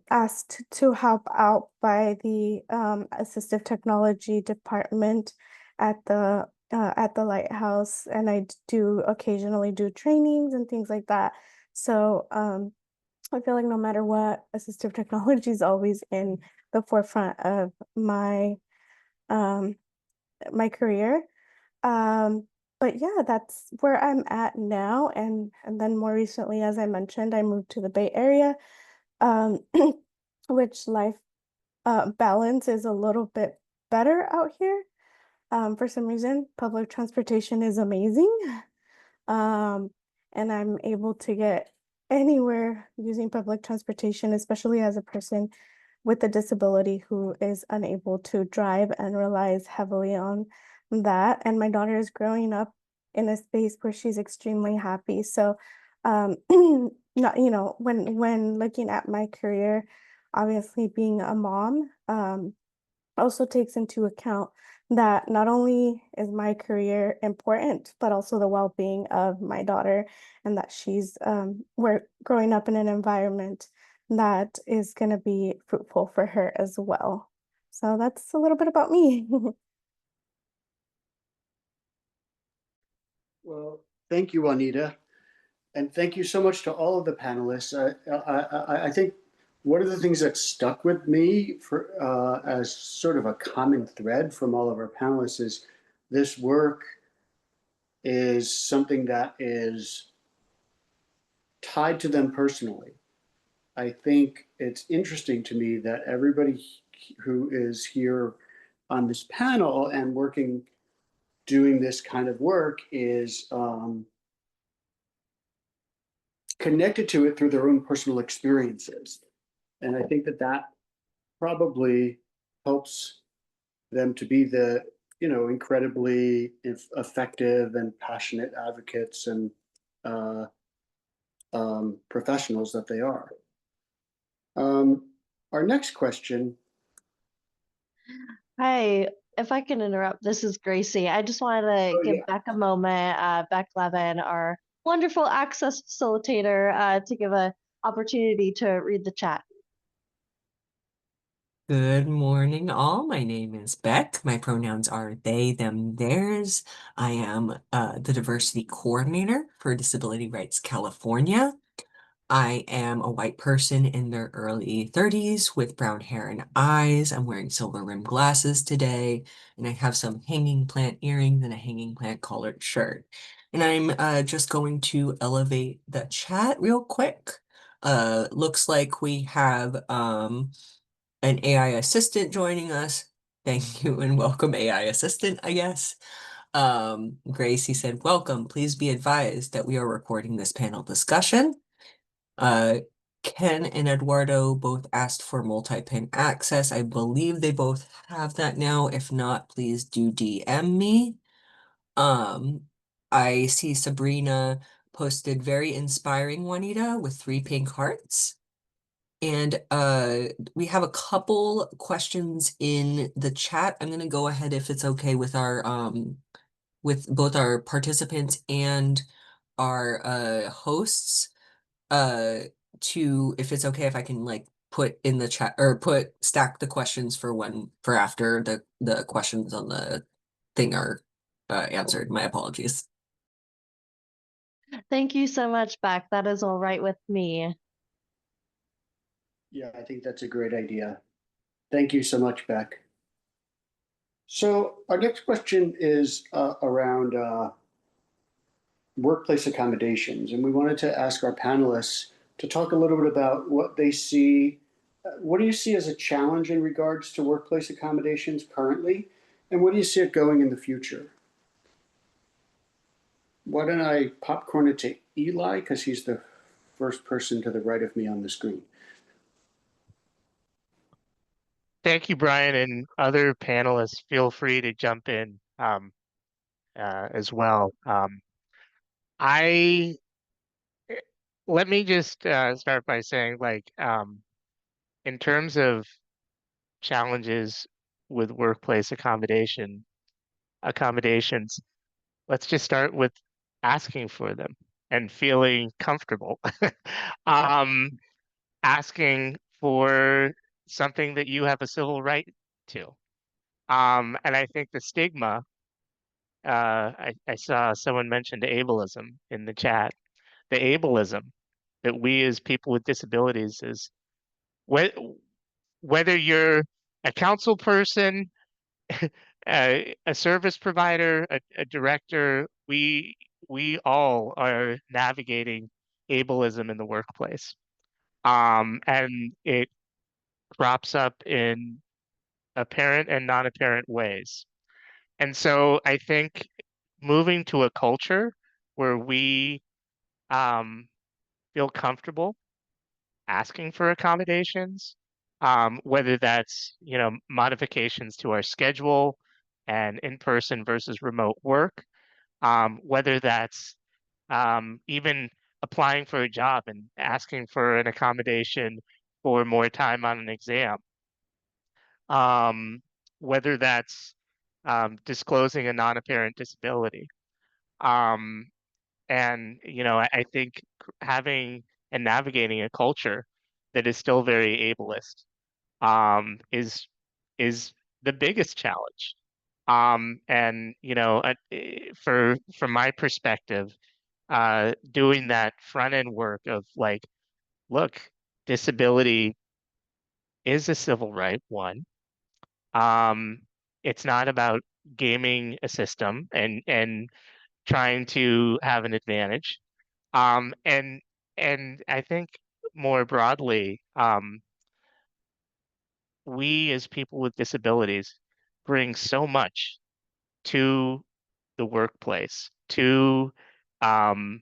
asked to help out by the assistive technology department at the lighthouse, and I do occasionally do trainings and things like that. So I feel like no matter what, assistive technology is always in the forefront of um, my career. Um, but yeah, that's where I'm at now. And then more recently, as I mentioned, I moved to the Bay Area, um, which life balance is a little bit better out here. For some reason, public transportation is amazing. Um, and I'm able to get anywhere using public transportation, especially as a person with a disability who is unable to drive and relies heavily on that. And my daughter is growing up in a space where she's extremely happy. So, not, when looking at my career, obviously being a mom, also takes into account that not only is my career important, but also the well-being of my daughter, and that we're growing up in an environment that is going to be fruitful for her as well. So that's a little bit about me. Well, thank you, Juanita. And thank you so much to all of the panelists. I think one of the things that stuck with me as sort of a common thread from all of our panelists is this work is something that is tied to them personally. I think it's interesting to me that everybody who is here on this panel and doing this kind of work is connected to it through their own personal experiences. And I think that probably helps them to be the, incredibly effective and passionate advocates and uh, professionals that they are. Our next question. Hi, if I can interrupt, this is Gracie. I just wanted to Oh, give yeah. Beck a moment. Beck Levin, our wonderful access facilitator to give a opportunity to read the chat. Good morning, all. My name is Beck. My pronouns are they, them, theirs. I am the diversity coordinator for Disability Rights California. I am a white person in their early 30s with brown hair and eyes. I'm wearing silver rimmed glasses today, and I have some hanging plant earrings and a hanging plant collared shirt. And I'm just going to elevate the chat real quick. Looks like we have an AI assistant joining us. Thank you and welcome, AI assistant, I guess. Gracie said, welcome. Please be advised that we are recording this panel discussion. Ken and Eduardo both asked for multi-pin access. I believe they both have that now. If not, please do DM me. I see Sabrina posted very inspiring, Juanita, with 3 pink hearts. And we have a couple questions in the chat. I'm gonna go ahead if it's okay with our with both our participants and our hosts to if it's okay if I can like put in the chat or stack the questions for after the questions on the thing are answered. My apologies. Thank you so much, Beck. That is all right with me. Yeah, I think that's a great idea. Thank you so much, Beck. So our next question is around workplace accommodations, and we wanted to ask our panelists to talk a little bit about what they see. What do you see as a challenge in regards to workplace accommodations currently, and what do you see it going in the future? Why don't I popcorn it to Eli, because he's the first person to the right of me on the screen. Thank you, Brian, and other panelists. Feel free to jump in as well. I let me just start by saying, like, in terms of challenges with workplace accommodations, let's just start with asking for them and feeling comfortable. um, Asking for something that you have a civil right to. And I think the stigma, I saw someone mentioned ableism in the chat. The ableism that we as people with disabilities is whether you're a council person, a service provider, a director, we all are navigating ableism in the workplace. And it crops up in apparent and non-apparent ways. And so I think moving to a culture where we um, feel comfortable asking for accommodations, whether that's, modifications to our schedule and in-person versus remote work, whether that's even applying for a job and asking for an accommodation for more time on an exam, um, whether that's disclosing a non-apparent disability. And, I think having and navigating a culture that is still very ableist is the biggest challenge. And, from my perspective, doing that front end work of like, look, disability is a civil right, one. Um, it's not about gaming a system and trying to have an advantage. Um, and and I think more broadly, we as people with disabilities bring so much to the workplace, to um,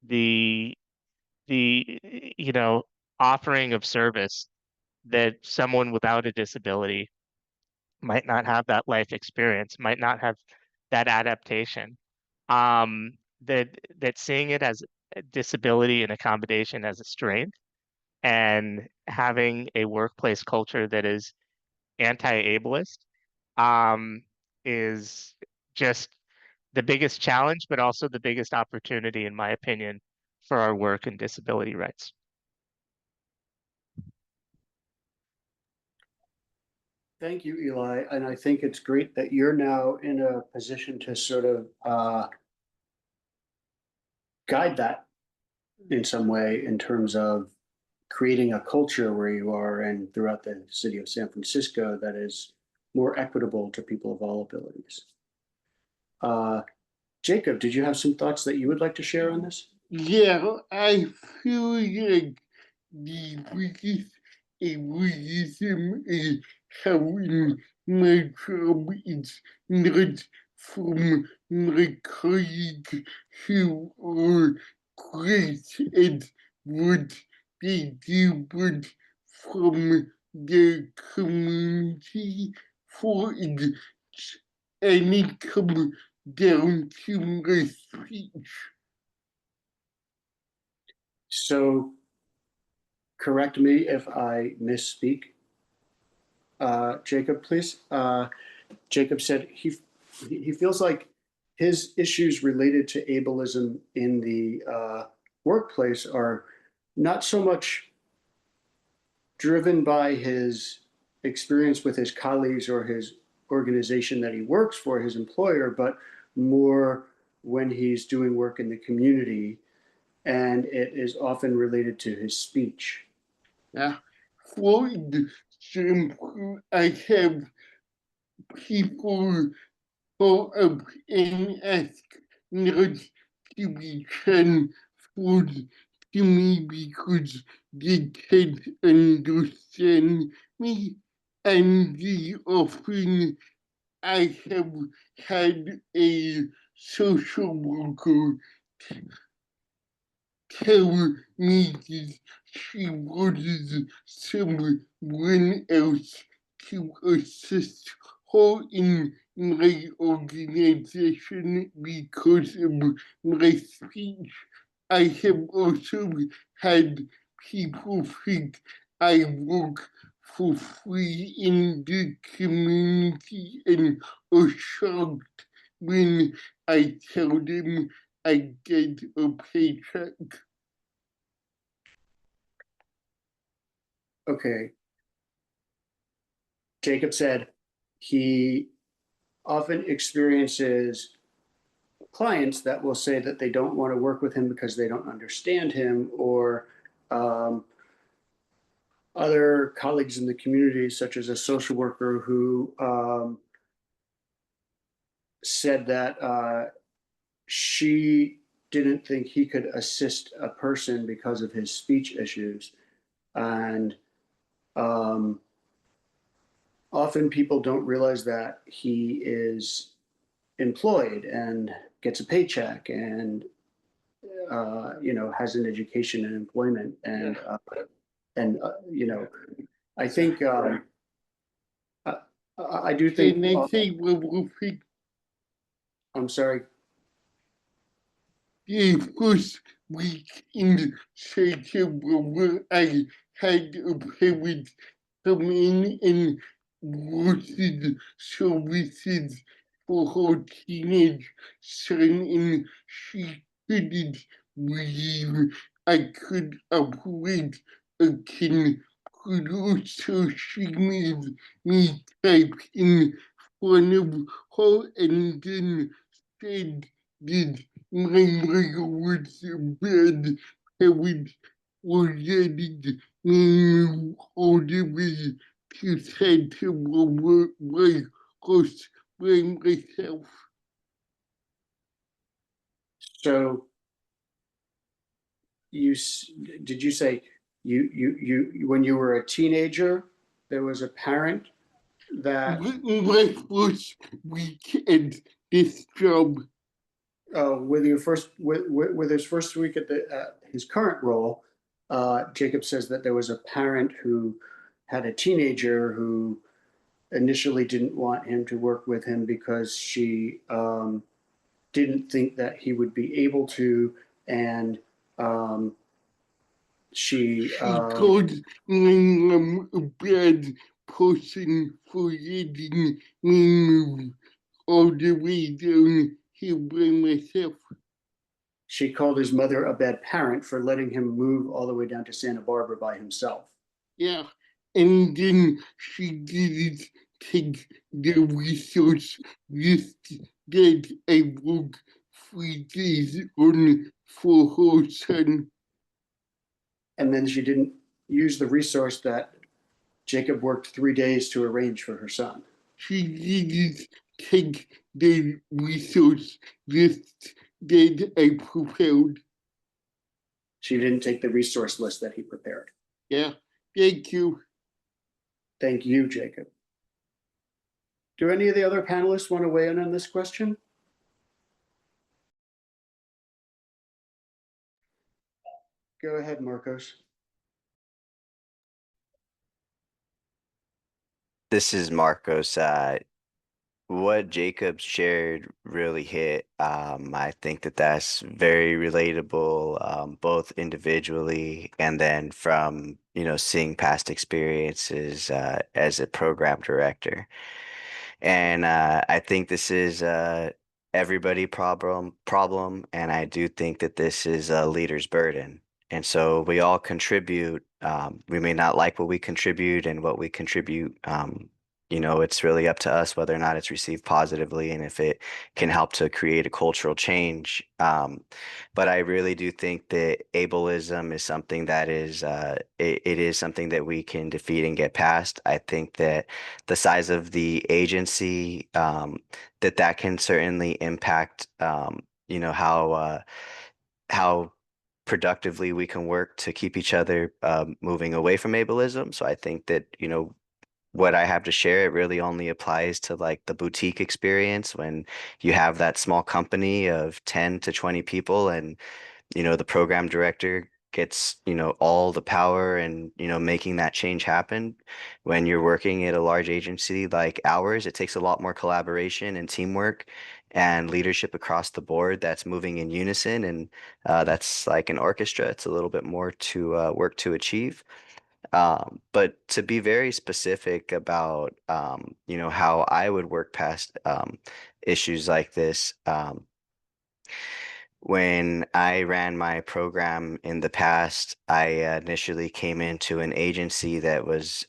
the the offering of service that someone without a disability might not have that life experience, might not have that adaptation. That seeing it as a disability and accommodation as a strength and having a workplace culture that is anti-ableist is just the biggest challenge, but also the biggest opportunity, in my opinion, for our work in disability rights. Thank you, Eli. And I think it's great that you're now in a position to sort of guide that in some way in terms of creating a culture where you are and throughout the city of San Francisco that is more equitable to people of all abilities. Jacob, did you have some thoughts that you would like to share on this? Yeah, I feel like the biggest egoism is having my job is not from my colleagues who are great at what they do, but from the community for it. And it comes down to my speech. So correct me if I misspeak. Jacob, please. Jacob said he feels like his issues related to ableism in the workplace are not so much driven by his experience with his colleagues or his organization that he works for, his employer, but more when he's doing work in the community, and it is often related to his speech. Yeah. For example, I have people call up and ask not to be transferred to me because they can't understand me, and the often I have had a social worker tell me that she wanted someone else to assist her in my organization because of my speech. I have also had people think I work for free in the community and are shocked when I tell them I get a paycheck. Okay. Jacob said he often experiences clients that will say that they don't want to work with him because they don't understand him, or other colleagues in the community, such as a social worker who said that she didn't think he could assist a person because of his speech issues. And often people don't realize that he is employed and gets a paycheck and has an education and employment, and I think I do think. And I think I'm sorry. the first week in September where I had a parent come in and wanted services for her teenage son, and she couldn't believe I could operate a computer, so she made me type in front of her and then said that my mother was a bad parent already move all the way to Santa Barbara by cost by myself. So did you say you when you were a teenager there was a parent that My first week at this job. with his first week at his current role, Jacob says that there was a parent who had a teenager who initially didn't want him to work with him because she didn't think that he would be able to, and she told me I'm a bad person for letting me move all the way down here by myself. She called his mother a bad parent for letting him move all the way down to Santa Barbara by himself. Yeah, and then she didn't take the resource list that I worked 3 days on for her son. And then she didn't use the resource that Jacob worked 3 days to arrange for her son. She didn't take the resource list that I prepared. She didn't take the resource list that he prepared. Yeah, thank you. Thank you, Jacob. Do any of the other panelists want to weigh in on this question? Go ahead, Marcos. This is Marcos. What Jacob shared really hit. I think that that's very relatable, both individually and then from, seeing past experiences as a program director. And I think this is everybody problem, and I do think that this is a leader's burden. And so we all contribute. We may not like what we contribute and what we contribute. It's really up to us whether or not it's received positively and if it can help to create a cultural change. But I really do think that ableism is something that it is something that we can defeat and get past. I think that the size of the agency, that can certainly impact, how productively we can work to keep each other moving away from ableism. So I think that, what I have to share, it really only applies to like the boutique experience when you have that small company of 10 to 20 people and the program director gets all the power and making that change happen. When you're working at a large agency like ours, it takes a lot more collaboration and teamwork and leadership across the board that's moving in unison, and that's like an orchestra. It's a little bit more to work to achieve. But to be very specific about how I would work past issues like this, when I ran my program in the past, I initially came into an agency that was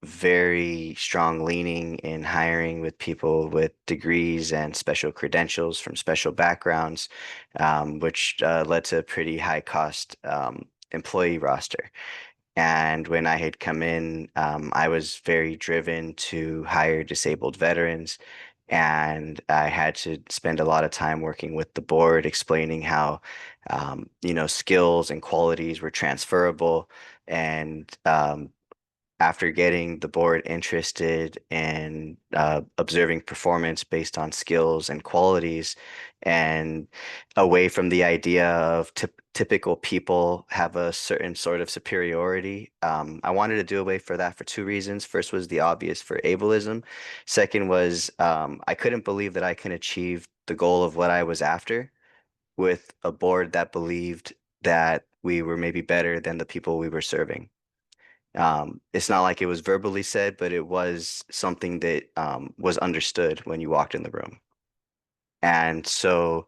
very strong leaning in hiring with people with degrees and special credentials from special backgrounds, which led to a pretty high cost employee roster. And when I had come in, I was very driven to hire disabled veterans. And I had to spend a lot of time working with the board, explaining how, skills and qualities were transferable. And after getting the board interested in observing performance based on skills and qualities and away from the idea of typical people have a certain sort of superiority. I wanted to do away for that for two reasons. First was the obvious for ableism. Second was I couldn't believe that I can achieve the goal of what I was after with a board that believed that we were maybe better than the people we were serving. It's not like it was verbally said, but it was something that was understood when you walked in the room. And so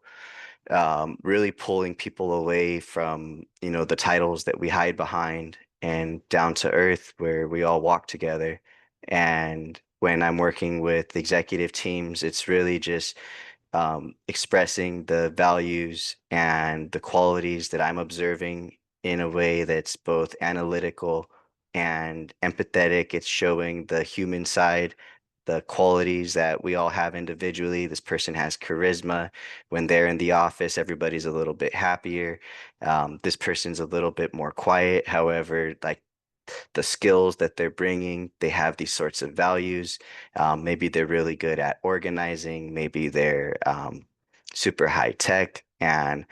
really pulling people away from, the titles that we hide behind and down to earth where we all walk together. And when I'm working with executive teams, it's really just expressing the values and the qualities that I'm observing in a way that's both analytical and empathetic. It's showing the human side, the qualities that we all have individually. This person has charisma. When they're in the office, everybody's a little bit happier. This person's a little bit more quiet. However, like the skills that they're bringing, they have these sorts of values. Maybe they're really good at organizing, maybe they're super high tech, and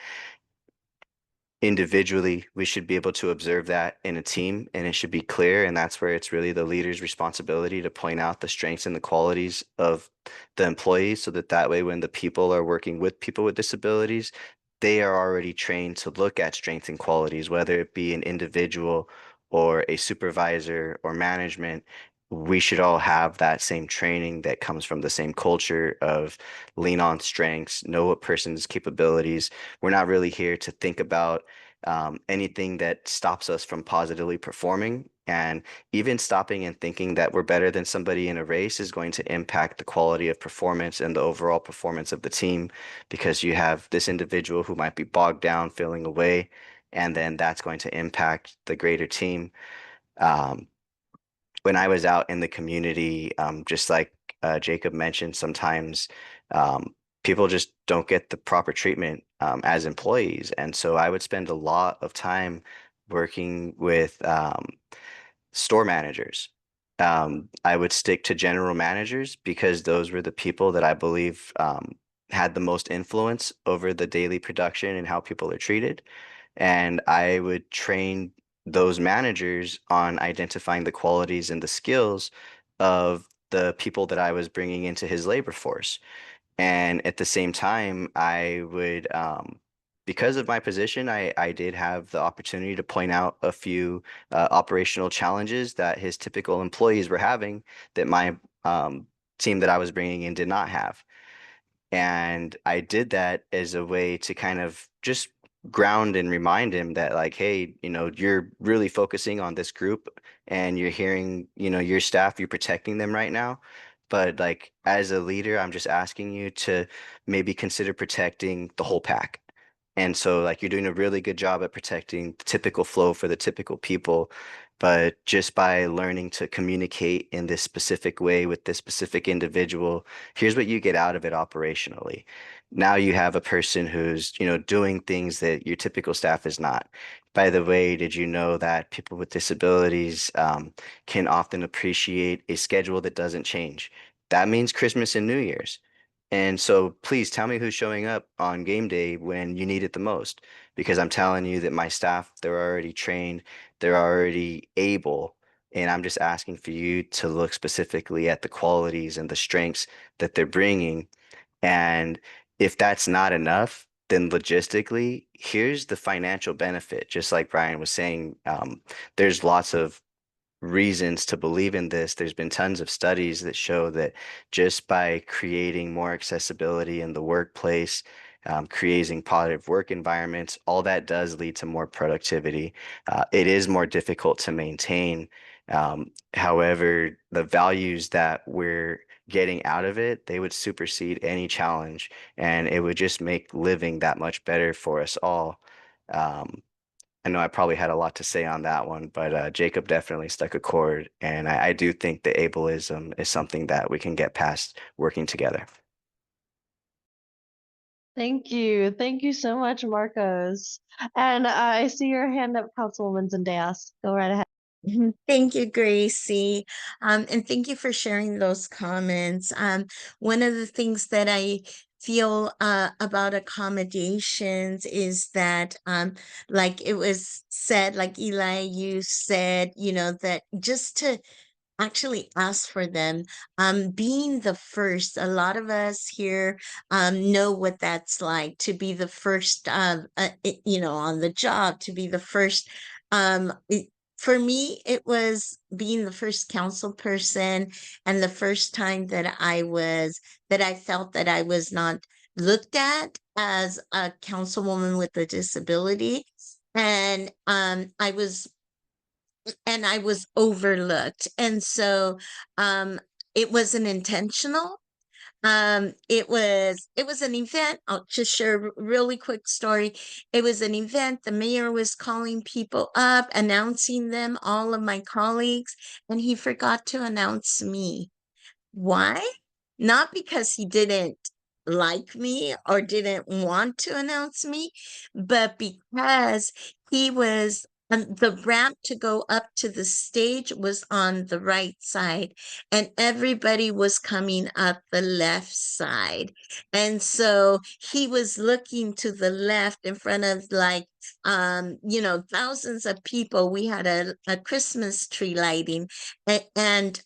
individually, we should be able to observe that in a team and it should be clear. And that's where it's really the leader's responsibility to point out the strengths and the qualities of the employees so that way, when the people are working with people with disabilities, they are already trained to look at strengths and qualities, whether it be an individual or a supervisor or management. we should all have that same training that comes from the same culture of lean on strengths, know a person's capabilities. We're not really here to think about anything that stops us from positively performing. And even stopping and thinking that we're better than somebody in a race is going to impact the quality of performance and the overall performance of the team, because you have this individual who might be bogged down, feeling away, and then that's going to impact the greater team. Um, when I was out in the community, just like Jacob mentioned, sometimes people just don't get the proper treatment as employees. And so I would spend a lot of time working with store managers. I would stick to general managers because those were the people that I believe had the most influence over the daily production and how people are treated. And I would train those managers on identifying the qualities and the skills of the people that I was bringing into his labor force. And at the same time, I would, because of my position, I did have the opportunity to point out a few operational challenges that his typical employees were having that my team that I was bringing in did not have. And I did that as a way to kind of just ground and remind him that, like, hey, you're really focusing on this group and you're hearing, your staff, you're protecting them right now. But like as a leader, I'm just asking you to maybe consider protecting the whole pack. And so like you're doing a really good job at protecting the typical flow for the typical people. But just by learning to communicate in this specific way with this specific individual, here's what you get out of it operationally. Now you have a person who's, doing things that your typical staff is not. By the way, did you know that people with disabilities can often appreciate a schedule that doesn't change? That means Christmas and New Year's. And so please tell me who's showing up on game day when you need it the most, because I'm telling you that my staff, they're already trained, they're already able, and I'm just asking for you to look specifically at the qualities and the strengths that they're bringing. And if that's not enough, then logistically, here's the financial benefit. Just like Brian was saying, there's lots of reasons to believe in this. There's been tons of studies that show that just by creating more accessibility in the workplace, creating positive work environments, all that does lead to more productivity. It is more difficult to maintain. However, the values that we're getting out of it, they would supersede any challenge, and it would just make living that much better for us all. Um, I know I probably had a lot to say on that one, but Jacob definitely stuck a chord, and I do think that ableism is something that we can get past working together. Thank you. Thank you so much, Marcos. And I see your hand up, Councilwoman Zendejas. Go right ahead. Thank you, Gracie. And thank you for sharing those comments. One of the things that I feel about accommodations is that, like it was said, like Eli, you said, that just to actually ask for them. Being the first, a lot of us here know what that's like to be the first, on the job, to be the first. For me, it was being the first council person and the first time that I felt that I was not looked at as a councilwoman with a disability. And I was overlooked. And so it wasn't intentional. It was an event. I'll just share a really quick story. It was an event. The mayor was calling people up, announcing them, all of my colleagues, and he forgot to announce me. Why? Not because he didn't like me or didn't want to announce me, but because he was the ramp to go up to the stage was on the right side, and everybody was coming up the left side. And so he was looking to the left in front of thousands of people. We had a Christmas tree lighting, and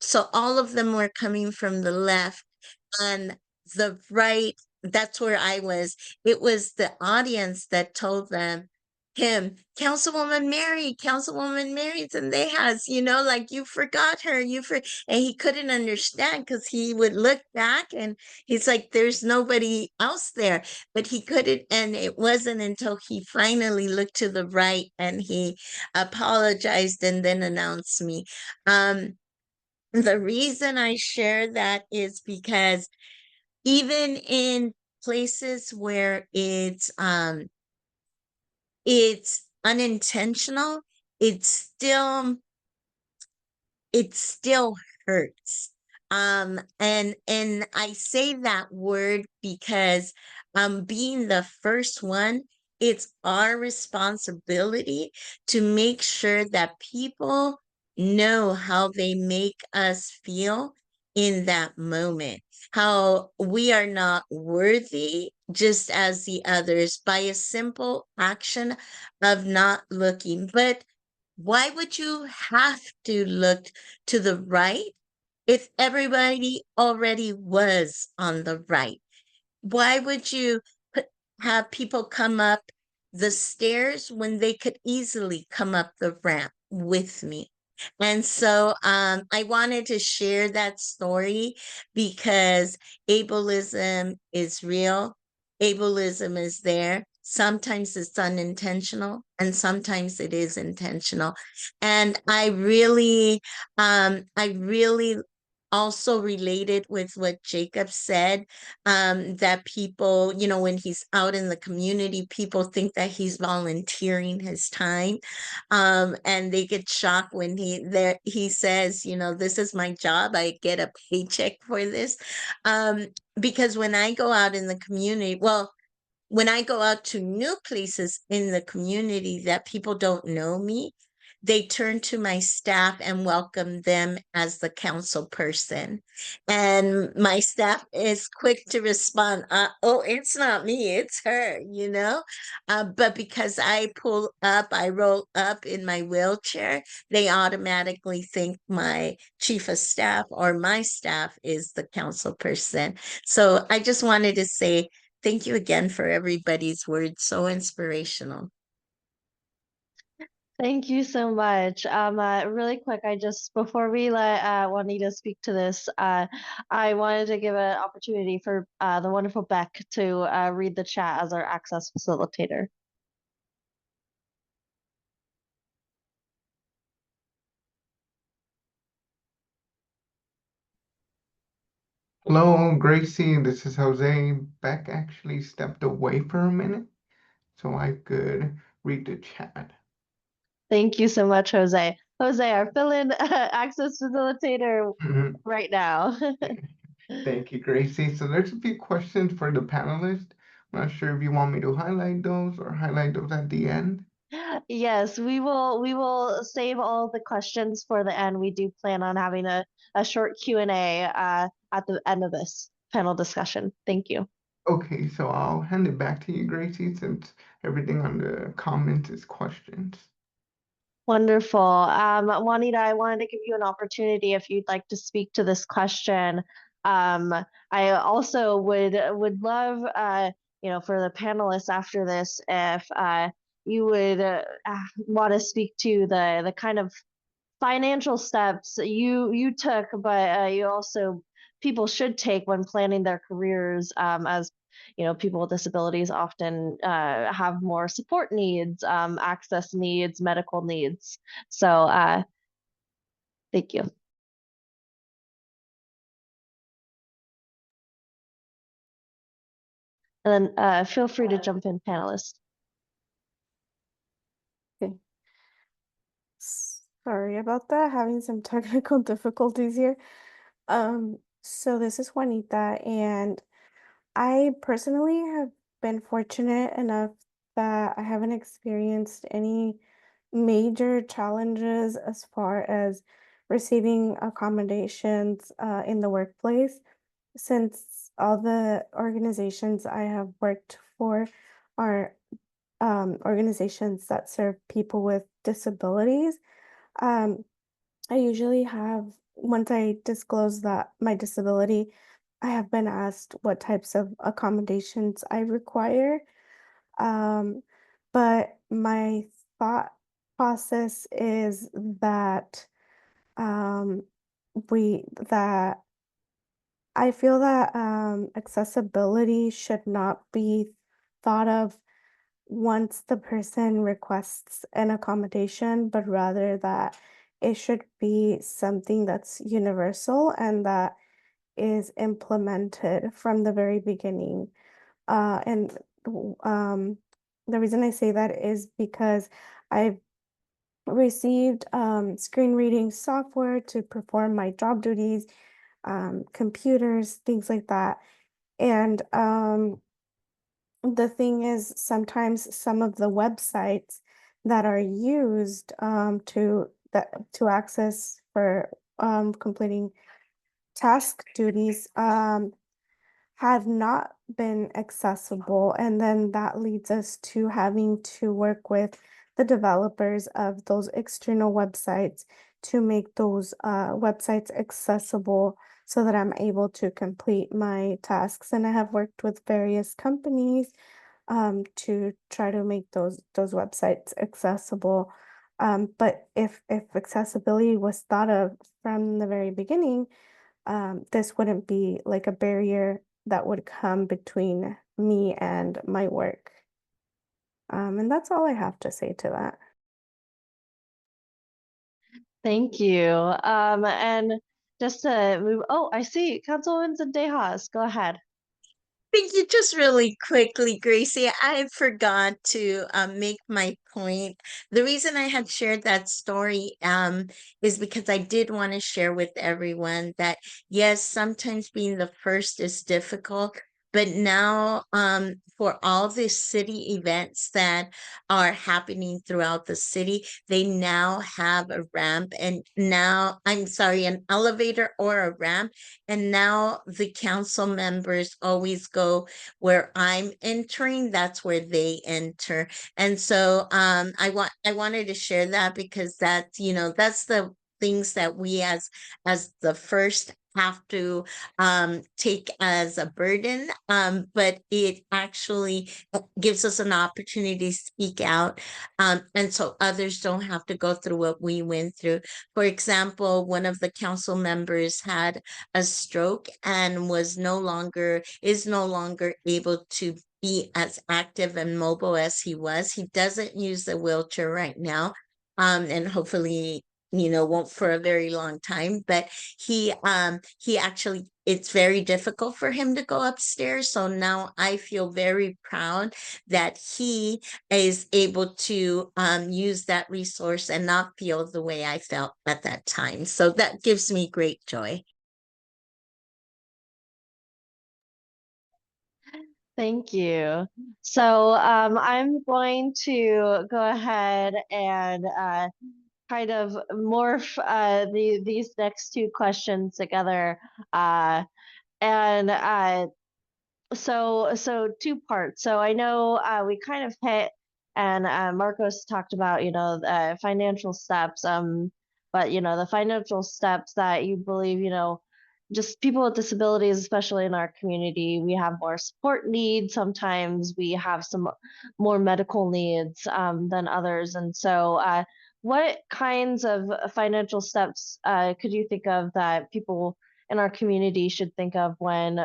so all of them were coming from the left and the right. That's where I was. It was the audience that told them, him, Councilwoman Mary Zendejas, like you forgot her, and he couldn't understand because he would look back and he's like, there's nobody else there, but he couldn't. And it wasn't until he finally looked to the right and he apologized and then announced me. The reason I share that is because even in places where it's unintentional, it's still it still hurts. And I say that word because being the first one, it's our responsibility to make sure that people know how they make us feel in that moment, how we are not worthy just as the others by a simple action of not looking. But why would you have to look to the right if everybody already was on the right? Why would you put, have people come up the stairs when they could easily come up the ramp with me? And so I wanted to share that story because ableism is real. Ableism is there. Sometimes it's unintentional and sometimes it is intentional. And I really also related with what Jacob said, that people, when he's out in the community, people think that he's volunteering his time. And they get shocked when he says, this is my job. I get a paycheck for this. Because when I go out in the community, well, when I go out to new places in the community that people don't know me, they turn to my staff and welcome them as the council person. And my staff is quick to respond, oh, it's not me, it's her. But because I roll up in my wheelchair, they automatically think my chief of staff or my staff is the council person. So I just wanted to say, thank you again for everybody's words. So inspirational. Thank you so much. Really quick, before we let Juanita speak to this, I wanted to give an opportunity for the wonderful Beck to read the chat as our access facilitator. Hello, Gracie. This is Jose. Beck actually stepped away for a minute so I could read the chat. Thank you so much, Jose. Jose, our fill-in access facilitator right now. Thank you, Gracie. So there's a few questions for the panelists. I'm not sure if you want me to highlight those or highlight those at the end. Yes, we will save all the questions for the end. We do plan on having a short Q&A at the end of this panel discussion. Thank you. Okay, so I'll hand it back to you, Gracie, since everything on the comments is questions. Wonderful. Juanita, I wanted to give you an opportunity if you'd like to speak to this question. I also would love, for the panelists after this, if you would want to speak to the kind of financial steps you took, but you also people should take when planning their careers, as people with disabilities often have more support needs, access needs, medical needs. So thank you. And then feel free to jump in, panelists. Okay. Sorry about that, having some technical difficulties here. So this is Juanita, and I personally have been fortunate enough that I haven't experienced any major challenges as far as receiving accommodations in the workplace, since all the organizations I have worked for are organizations that serve people with disabilities. Um, I usually have, once I disclose that my disability, I have been asked what types of accommodations I require. Um, but my thought process is that um, that I feel that accessibility should not be thought of once the person requests an accommodation, but rather that it should be something that's universal and that is implemented from the very beginning. And the reason I say that is because I've received screen reading software to perform my job duties, computers, things like that. And the thing is, sometimes some of the websites that are used to access for completing task duties have not been accessible, and then that leads us to having to work with the developers of those external websites to make those websites accessible so that I'm able to complete my tasks. And I have worked with various companies to try to make those websites accessible. But if accessibility was thought of from the very beginning, this wouldn't be like a barrier that would come between me and my work. And that's all I have to say to that. Thank you. And just to move, oh, I see Councilwoman Zendejas. Go ahead. Thank you. Just really quickly, Gracie, I forgot to make my point. The reason I had shared that story is because I did want to share with everyone that, yes, sometimes being the first is difficult. But now, for all the city events that are happening throughout the city, they now have a ramp, and now, I'm sorry, an elevator or a ramp. And now the council members always go where I'm entering, that's where they enter. And so I wanted to share that because that's, that's the things that we as the first have to take as a burden, but it actually gives us an opportunity to speak out, and so others don't have to go through what we went through. For example, one of the council members had a stroke and is no longer able to be as active and mobile as he was. He doesn't use the wheelchair right now, and hopefully, won't for a very long time. But he actually, it's very difficult for him to go upstairs. So now I feel very proud that he is able to use that resource and not feel the way I felt at that time. So that gives me great joy. Thank you. So I'm going to go ahead and kind of morph these next two questions together. And so two parts. So I know we kind of hit, and Marcos talked about, financial steps. But the financial steps that you believe, just people with disabilities, especially in our community, we have more support needs. Sometimes we have some more medical needs than others, and so. What kinds of financial steps could you think of that people in our community should think of when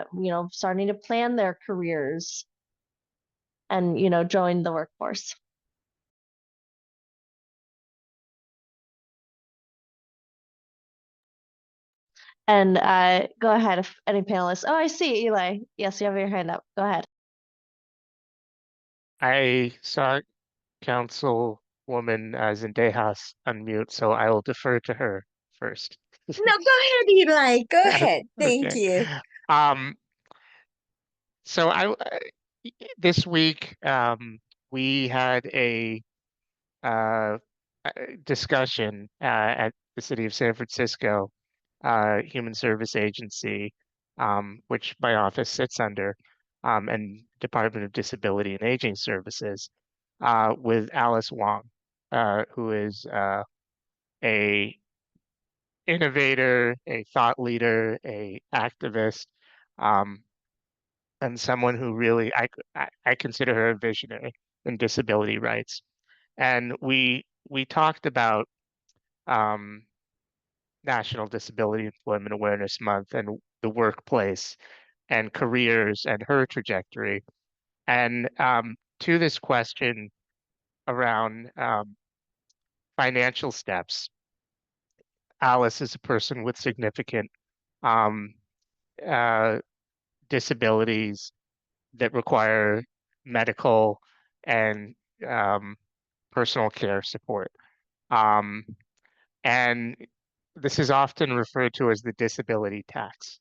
starting to plan their careers and join the workforce? And go ahead if any panelists. Oh, I see Eli. Yes, you have your hand up. Go ahead. I saw Councilwoman Zendejas unmute, so I will defer to her first. No, go ahead, Eli. Go ahead. Thank Okay. you. Um, so this week we had a uh, discussion at the City of San Francisco Human Service Agency, which my office sits under, and Department of Disability and Aging Services, with Alice Wong, who is a innovator, a thought leader, a activist, um, and someone who really I consider her a visionary. in disability rights. And we talked about National Disability Employment Awareness Month and the workplace and careers and her trajectory. And to this question around financial steps, Alice is a person with significant um, uh, disabilities that require medical and personal care support. Um, and this is often referred to as the disability tax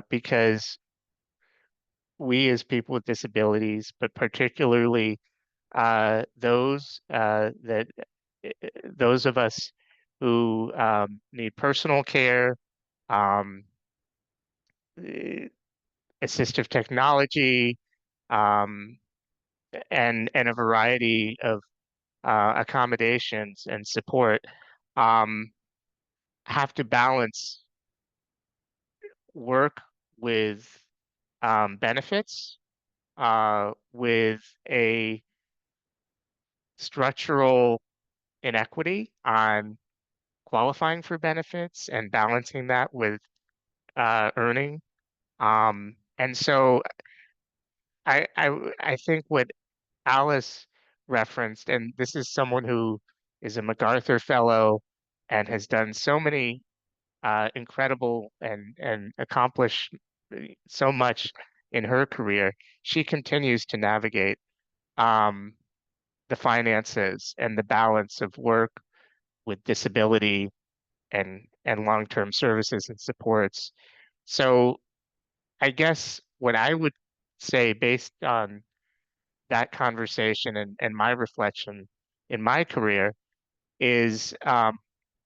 because we as people with disabilities, but particularly those of us who need personal care, um, eh, assistive technology, um, and a variety of accommodations and support um, have to balance work with benefits, with a structural inequity on qualifying for benefits and balancing that with earning. And so I think what Alice referenced, and this is someone who is a MacArthur Fellow and has done so many incredible and accomplished so much in her career. She continues to navigate um, the finances and the balance of work with disability and long-term services and supports. So I guess what I would say based on that conversation and my reflection in my career is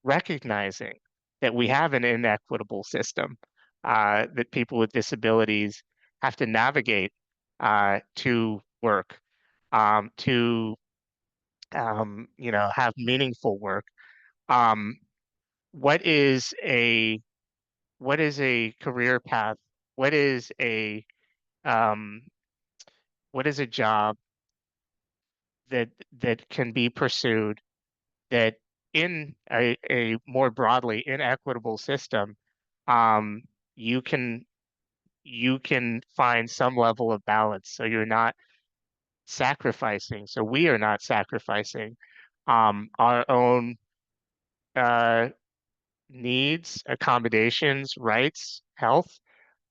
recognizing that we have an inequitable system that people with disabilities have to navigate to work, to have meaningful work. Um, what is a career path? What is a um, what is a job that can be pursued that in a more broadly inequitable system, um, you can find some level of balance. So you're not sacrificing. So we are not sacrificing our own uh, needs, accommodations, rights, health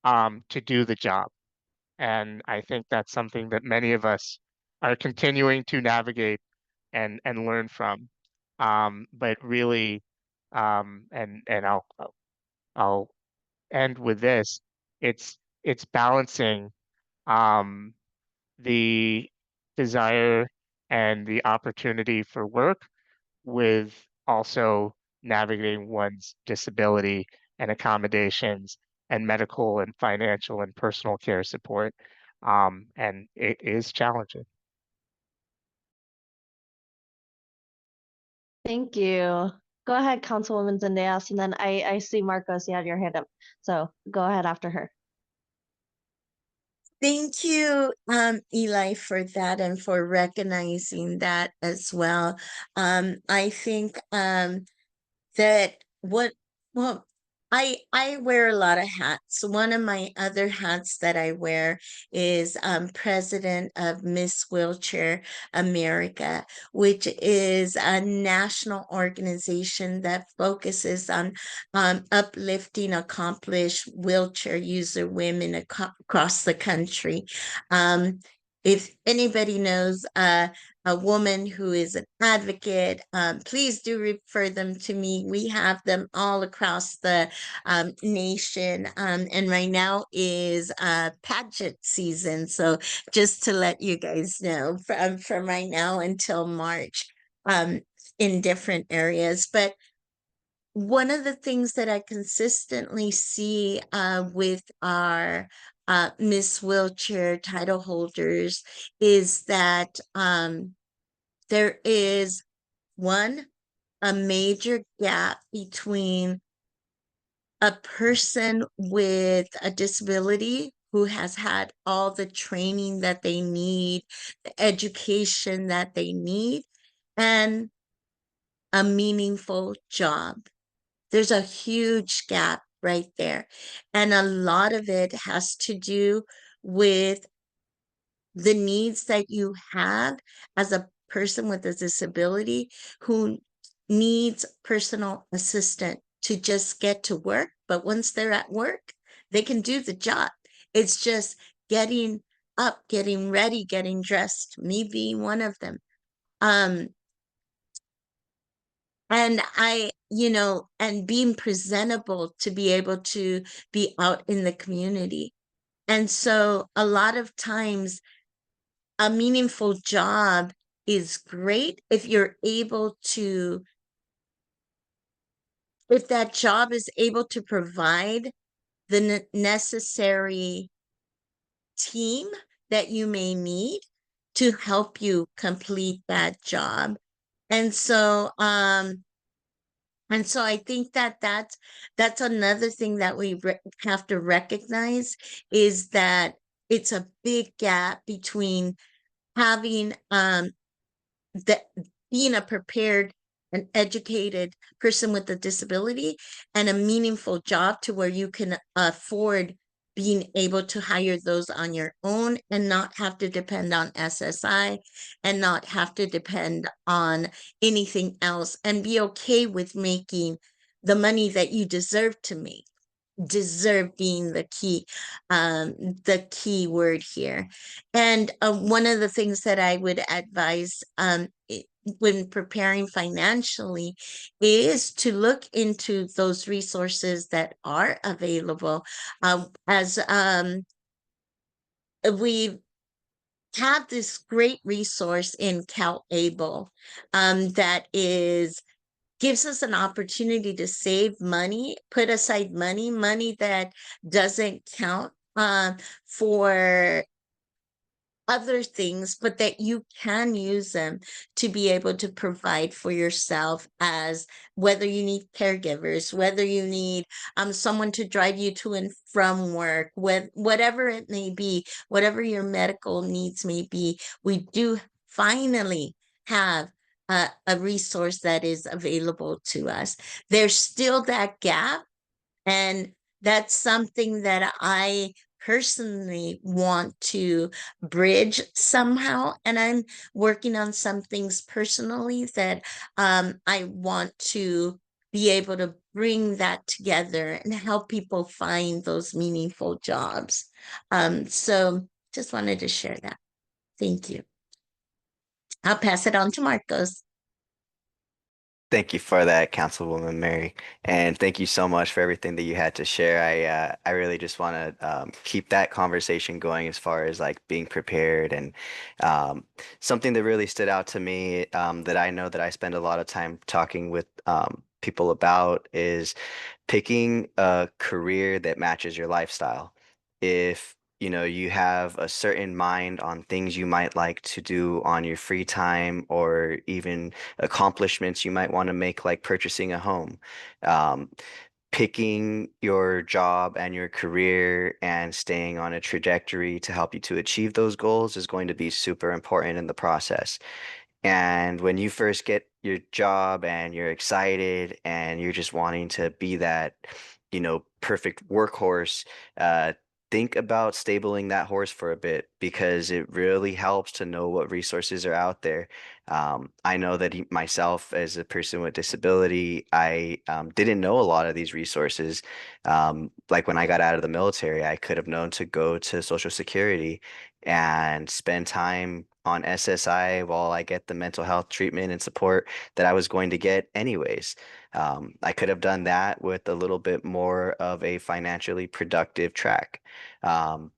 to do the job. And I think that's something that many of us are continuing to navigate and learn from. But really, and I'll end with this. It's balancing um, the desire and the opportunity for work with also navigating one's disability and accommodations and medical and financial and personal care support. And it is challenging. Thank you. Go ahead, Councilwoman Zendejas, and then I see Marcos, you had your hand up. So go ahead after her. Thank you, Eli, for that and for recognizing that as well. I think that what well I wear a lot of hats. One of my other hats that I wear is president of Miss Wheelchair America, which is a national organization that focuses on uplifting accomplished wheelchair user women across the country. If anybody knows a woman who is an advocate, please do refer them to me. We have them all across the nation. And right now is pageant season. So just to let you guys know, from right now until March um, in different areas. But one of the things that I consistently see with our Miss Wheelchair title holders is that there is a major gap between a person with a disability who has had all the training that they need, the education that they need, and a meaningful job. There's a huge gap right there. And a lot of it has to do with the needs that you have as a person with a disability who needs personal assistant to just get to work. But once they're at work, they can do the job. It's just getting up, getting ready, getting dressed, me being one of them. And and being presentable to be able to be out in the community. And so a lot of times a meaningful job is great if that job is able to provide the necessary team that you may need to help you complete that job. And so I think that that's another thing that we have to recognize, is that it's a big gap between having that being a prepared and educated person with a disability and a meaningful job to where you can afford being able to hire those on your own and not have to depend on SSI and not have to depend on anything else, and be okay with making the money that you deserve to make. Deserve being the key word here. And one of the things that I would advise when preparing financially is to look into those resources that are available. As we have this great resource in CalAble that gives us an opportunity to save money, put aside money that doesn't count for other things, but that you can use them to be able to provide for yourself, as whether you need caregivers, whether you need someone to drive you to and from work, whatever it may be, whatever your medical needs may be. We do finally have a resource that is available to us. There's still that gap, and that's something that I personally want to bridge somehow. And I'm working on some things personally that I want to be able to bring that together and help people find those meaningful jobs. So just wanted to share that. Thank you. I'll pass it on to Marcos. Thank you for that, Councilwoman Mary, and thank you so much for everything that you had to share. I really just want to keep that conversation going as far as like being prepared, and something that really stood out to me that I know that I spend a lot of time talking with people about is picking a career that matches your lifestyle. If you have a certain mind on things you might like to do on your free time, or even accomplishments you might want to make, like purchasing a home. Um, Picking your job and your career and staying on a trajectory to help you to achieve those goals is going to be super important in the process. And when you first get your job and you're excited and you're just wanting to be that, perfect workhorse, think about stabling that horse for a bit, because it really helps to know what resources are out there. I know that myself, as a person with disability, I didn't know a lot of these resources. Like when I got out of the military, I could have known to go to Social Security and spend time on SSI while I get the mental health treatment and support that I was going to get anyways. I could have done that with a little bit more of a financially productive track. Um,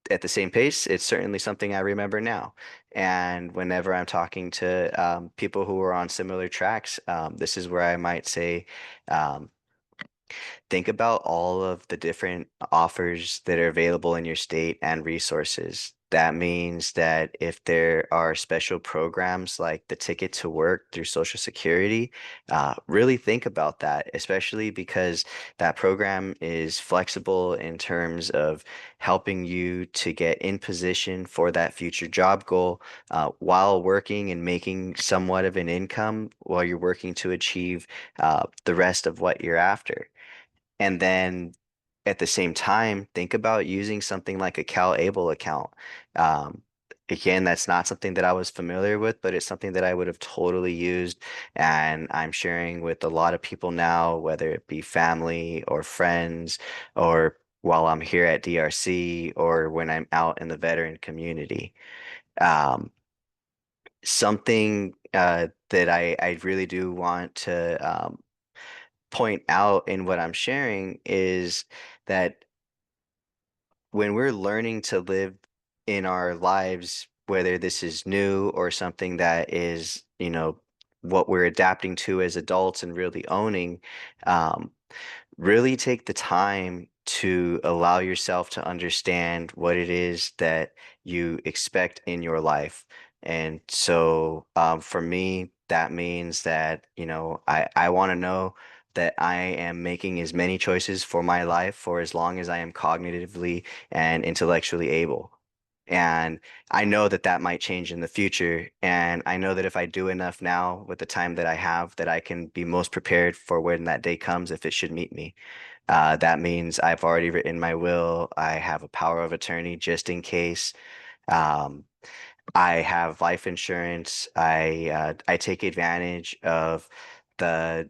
at the same pace, it's certainly something I remember now. And whenever I'm talking to people who are on similar tracks, this is where I might say, um, think about all of the different offers that are available in your state and resources. That means that if there are special programs like the Ticket to Work through Social Security, really think about that, especially because that program is flexible in terms of helping you to get in position for that future job goal while working and making somewhat of an income while you're working to achieve the rest of what you're after. And then at the same time, think about using something like a CalAble account. Um, Again, that's not something that I was familiar with, but it's something that I would have totally used. And I'm sharing with a lot of people now, whether it be family or friends, or while I'm here at DRC, or when I'm out in the veteran community. Um, Something that I really do want to point out in what I'm sharing is that when we're learning to live in our lives, whether this is new or something that is, what we're adapting to as adults and really owning, um, really take the time to allow yourself to understand what it is that you expect in your life. And so for me, that means that, I want to know that I am making as many choices for my life for as long as I am cognitively and intellectually able. And I know that that might change in the future. And I know that if I do enough now with the time that I have, that I can be most prepared for when that day comes if it should meet me. That means I've already written my will. I have a power of attorney just in case. Um, I have life insurance. I take advantage of the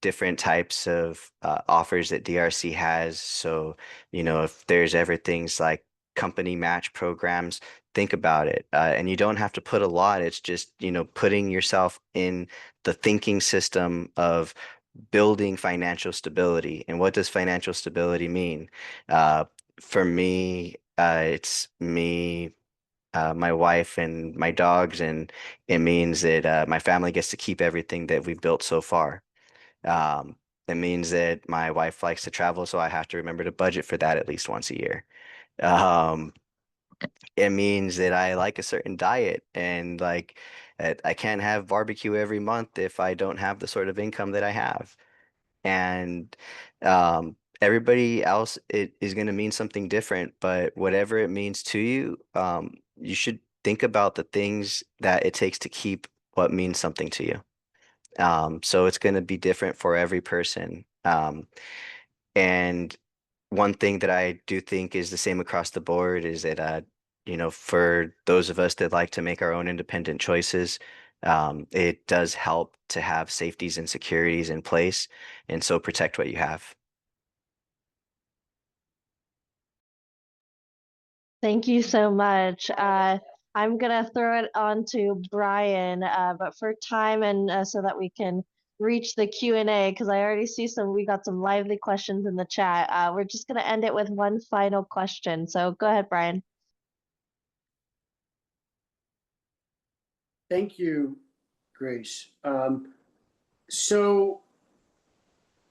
different types of offers that DRC has. So, if there's ever things like company match programs, think about it. And you don't have to put a lot. It's just, putting yourself in the thinking system of building financial stability. And what does financial stability mean? Uh, for me, it's me, my wife and my dogs, and it means that my family gets to keep everything that we've built so far. Um, it means that my wife likes to travel, so I have to remember to budget for that at least once a year. Um, it means that I like a certain diet, and like I can't have barbecue every month if I don't have the sort of income that I have. And everybody else, it is going to mean something different, but whatever it means to you, you should think about the things that it takes to keep what means something to you. So it's going to be different for every person. And one thing that I do think is the same across the board is that, for those of us that like to make our own independent choices, it does help to have safeties and securities in place. And so protect what you have. Thank you so much. I'm gonna throw it on to Brian, but for time and so that we can reach the Q&A, because I already see we got some lively questions in the chat. We're just gonna end it with one final question. So go ahead, Brian. Thank you, Grace. So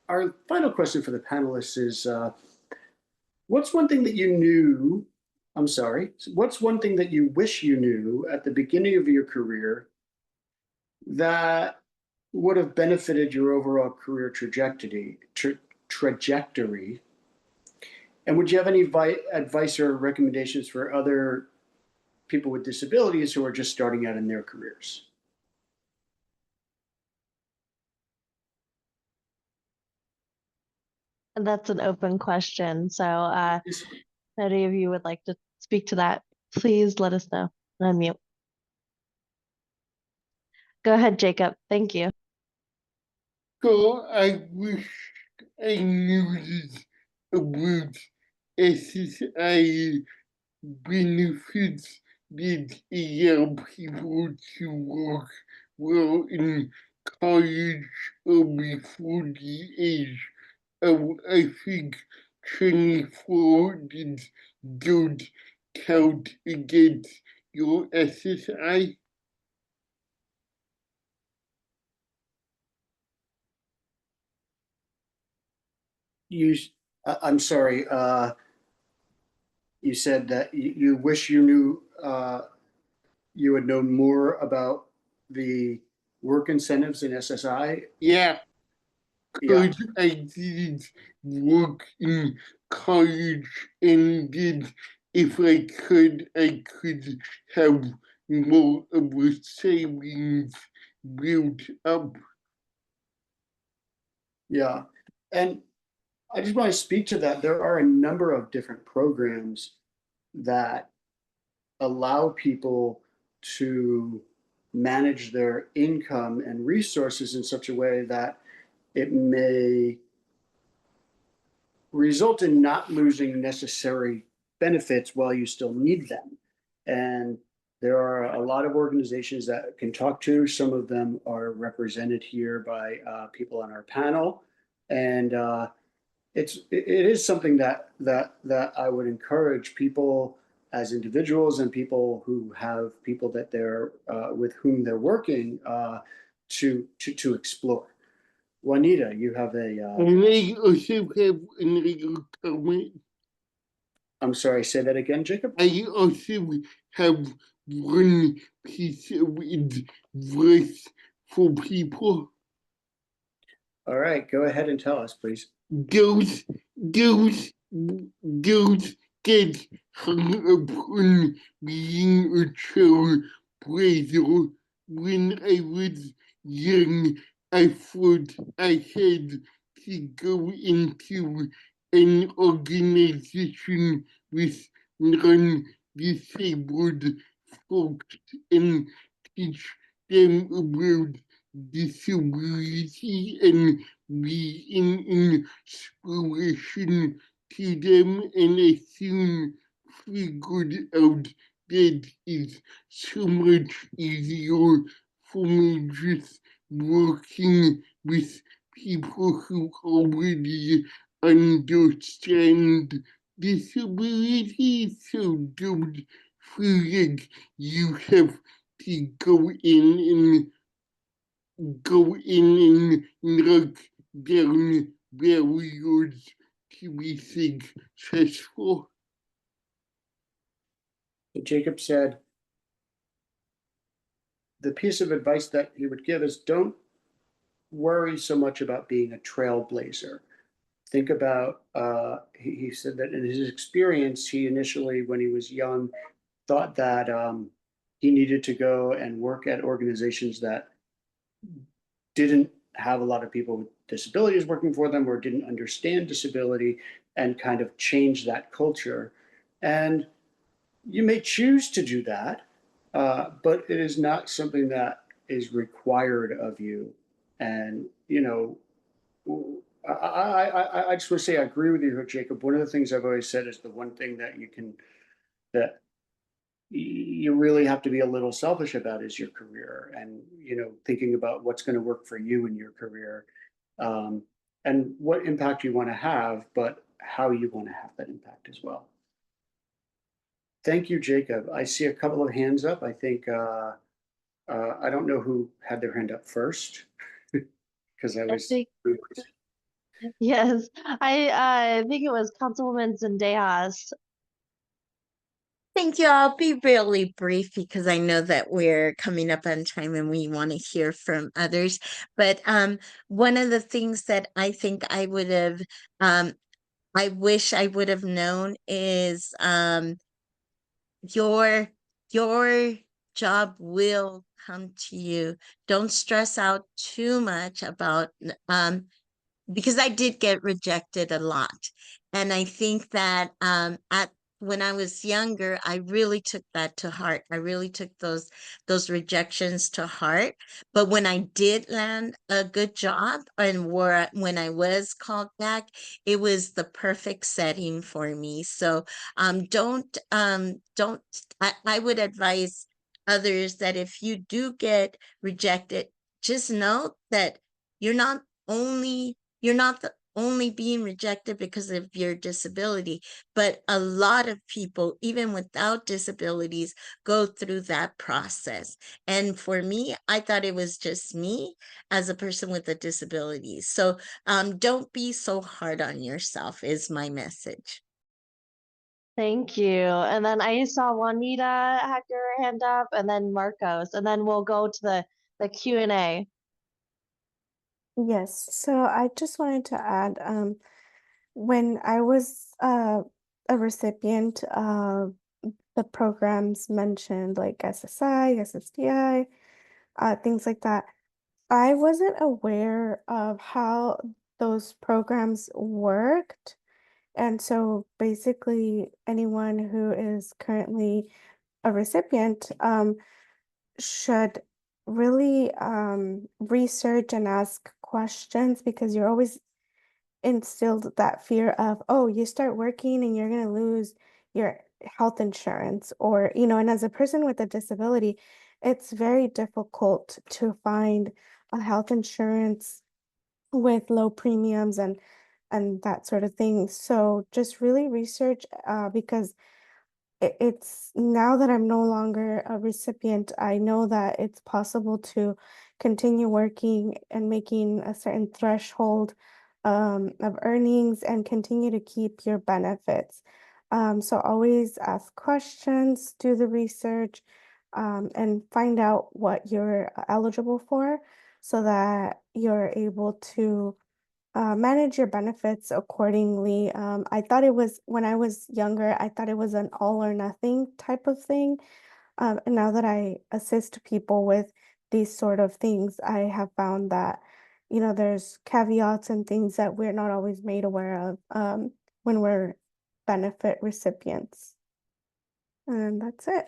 our final question for the panelists is, what's one thing that you knew, I'm sorry, what's one thing that you wish you knew at the beginning of your career that would have benefited your overall career trajectory? And would you have any advice or recommendations for other people with disabilities who are just starting out in their careers? And that's an open question. So if any of you would like to speak to that, please let us know. Unmute. Go ahead, Jacob. Thank you. So I wish I knew this about SSI benefits that allow people to work well in college or before the age of, I think, 24 did don't count against your SSI. I'm sorry. you said that you wish you knew, you would know more about the work incentives in SSI. Yeah, Yeah, because I didn't work in college and did, if I could have more of a savings built up. yeah. And I just want to speak to that. There are a number of different programs that allow people to manage their income and resources in such a way that it may result in not losing necessary benefits while you still need them. And there are a lot of organizations that can talk to. Some of them are represented here by people on our panel. And it is something that I would encourage people as individuals and people who have people that they're with whom they're working to explore. Juanita, you have a. And I also have another comment. I'm sorry, say that again, Jacob. I also have one piece of advice for people. All right, go ahead and tell us, please. Those, those, those get hung upon being a trailblazer. When I was young, I thought I had to go into an organization with non-disabled folks and teach them about disability and be an inspiration to them, and I soon figured out that it's so much easier for me just working with people who already understand disability, so don't feel like you have to go in and knock down barriers to be successful. Jacob said the piece of advice that he would give is don't worry so much about being a trailblazer. Think about, he said that in his experience, he initially, when he was young, thought that he needed to go and work at organizations that didn't have a lot of people with disabilities working for them or didn't understand disability and kind of change that culture. And you may choose to do that, but it is not something that is required of you. And, you know, I just want to say I agree with you, Jacob. One of the things I've always said is the one thing that that you really have to be a little selfish about is your career and, you know, thinking about what's going to work for you in your career, um, and what impact you want to have, but how you want to have that impact as well. Thank you, Jacob. I see a couple of hands up. I think I don't know who had their hand up first because I I was. think yes, I think it was Councilwoman Zendejas. Thank you. I'll be really brief because I know that we're coming up on time and we want to hear from others. But one of the things that I think I would have, I wish I would have known is your your job will come to you. Don't stress out too much about because I did get rejected a lot. And I think that at when I was younger, I really took that to heart. I really took those rejections to heart. But when I did land a good job and when I was called back, it was the perfect setting for me. So don't I would advise others that if you do get rejected, just know that you're not only you're not the only being rejected because of your disability, but a lot of people, even without disabilities, go through that process. And for me, I thought it was just me as a person with a disability. So don't be so hard on yourself, is my message. Thank you. And then I saw Juanita had your hand up, and then Marcos, and then we'll go to the Q&A. Yes, so I just wanted to add, when I was a recipient of the programs mentioned, like SSI, SSDI, things like that, I wasn't aware of how those programs worked. And so basically, anyone who is currently a recipient should really research and ask questions, because you're always instilled that fear of, oh, you start working and you're going to lose your health insurance, or, and as a person with a disability, it's very difficult to find a health insurance with low premiums and that sort of thing. So just really research, because it's now that I'm no longer a recipient, I know that it's possible to continue working and making a certain threshold of earnings and continue to keep your benefits. So always ask questions, do the research, and find out what you're eligible for, so that you're able to manage your benefits accordingly. I thought it was, when I was younger, I thought it was an all or nothing type of thing. And now that I assist people with these sort of things, I have found that, there's caveats and things that we're not always made aware of when we're benefit recipients. And that's it.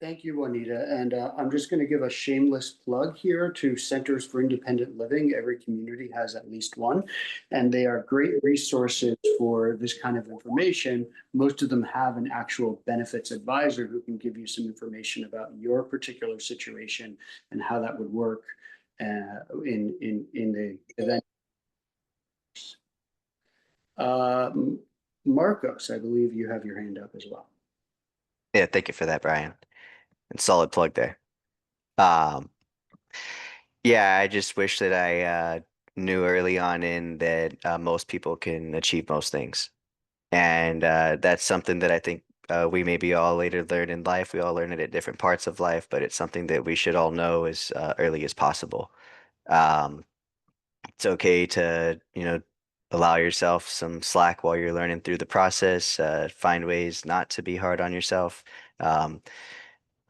Thank you, Juanita. And I'm just going to give a shameless plug here to Centers for Independent Living. Every community has at least one, and they are great resources for this kind of information. Most of them have an actual benefits advisor who can give you some information about your particular situation and how that would work in the event. Marcos, I believe you have your hand up as well. Yeah, thank you for that, Brian. And solid plug there. Um, yeah, I just wish that I knew early on in that most people can achieve most things. And that's something that I think we maybe all later learn in life. We all learn it at different parts of life, but it's something that we should all know as early as possible. Um, it's okay to, allow yourself some slack while you're learning through the process. Find ways not to be hard on yourself. Um,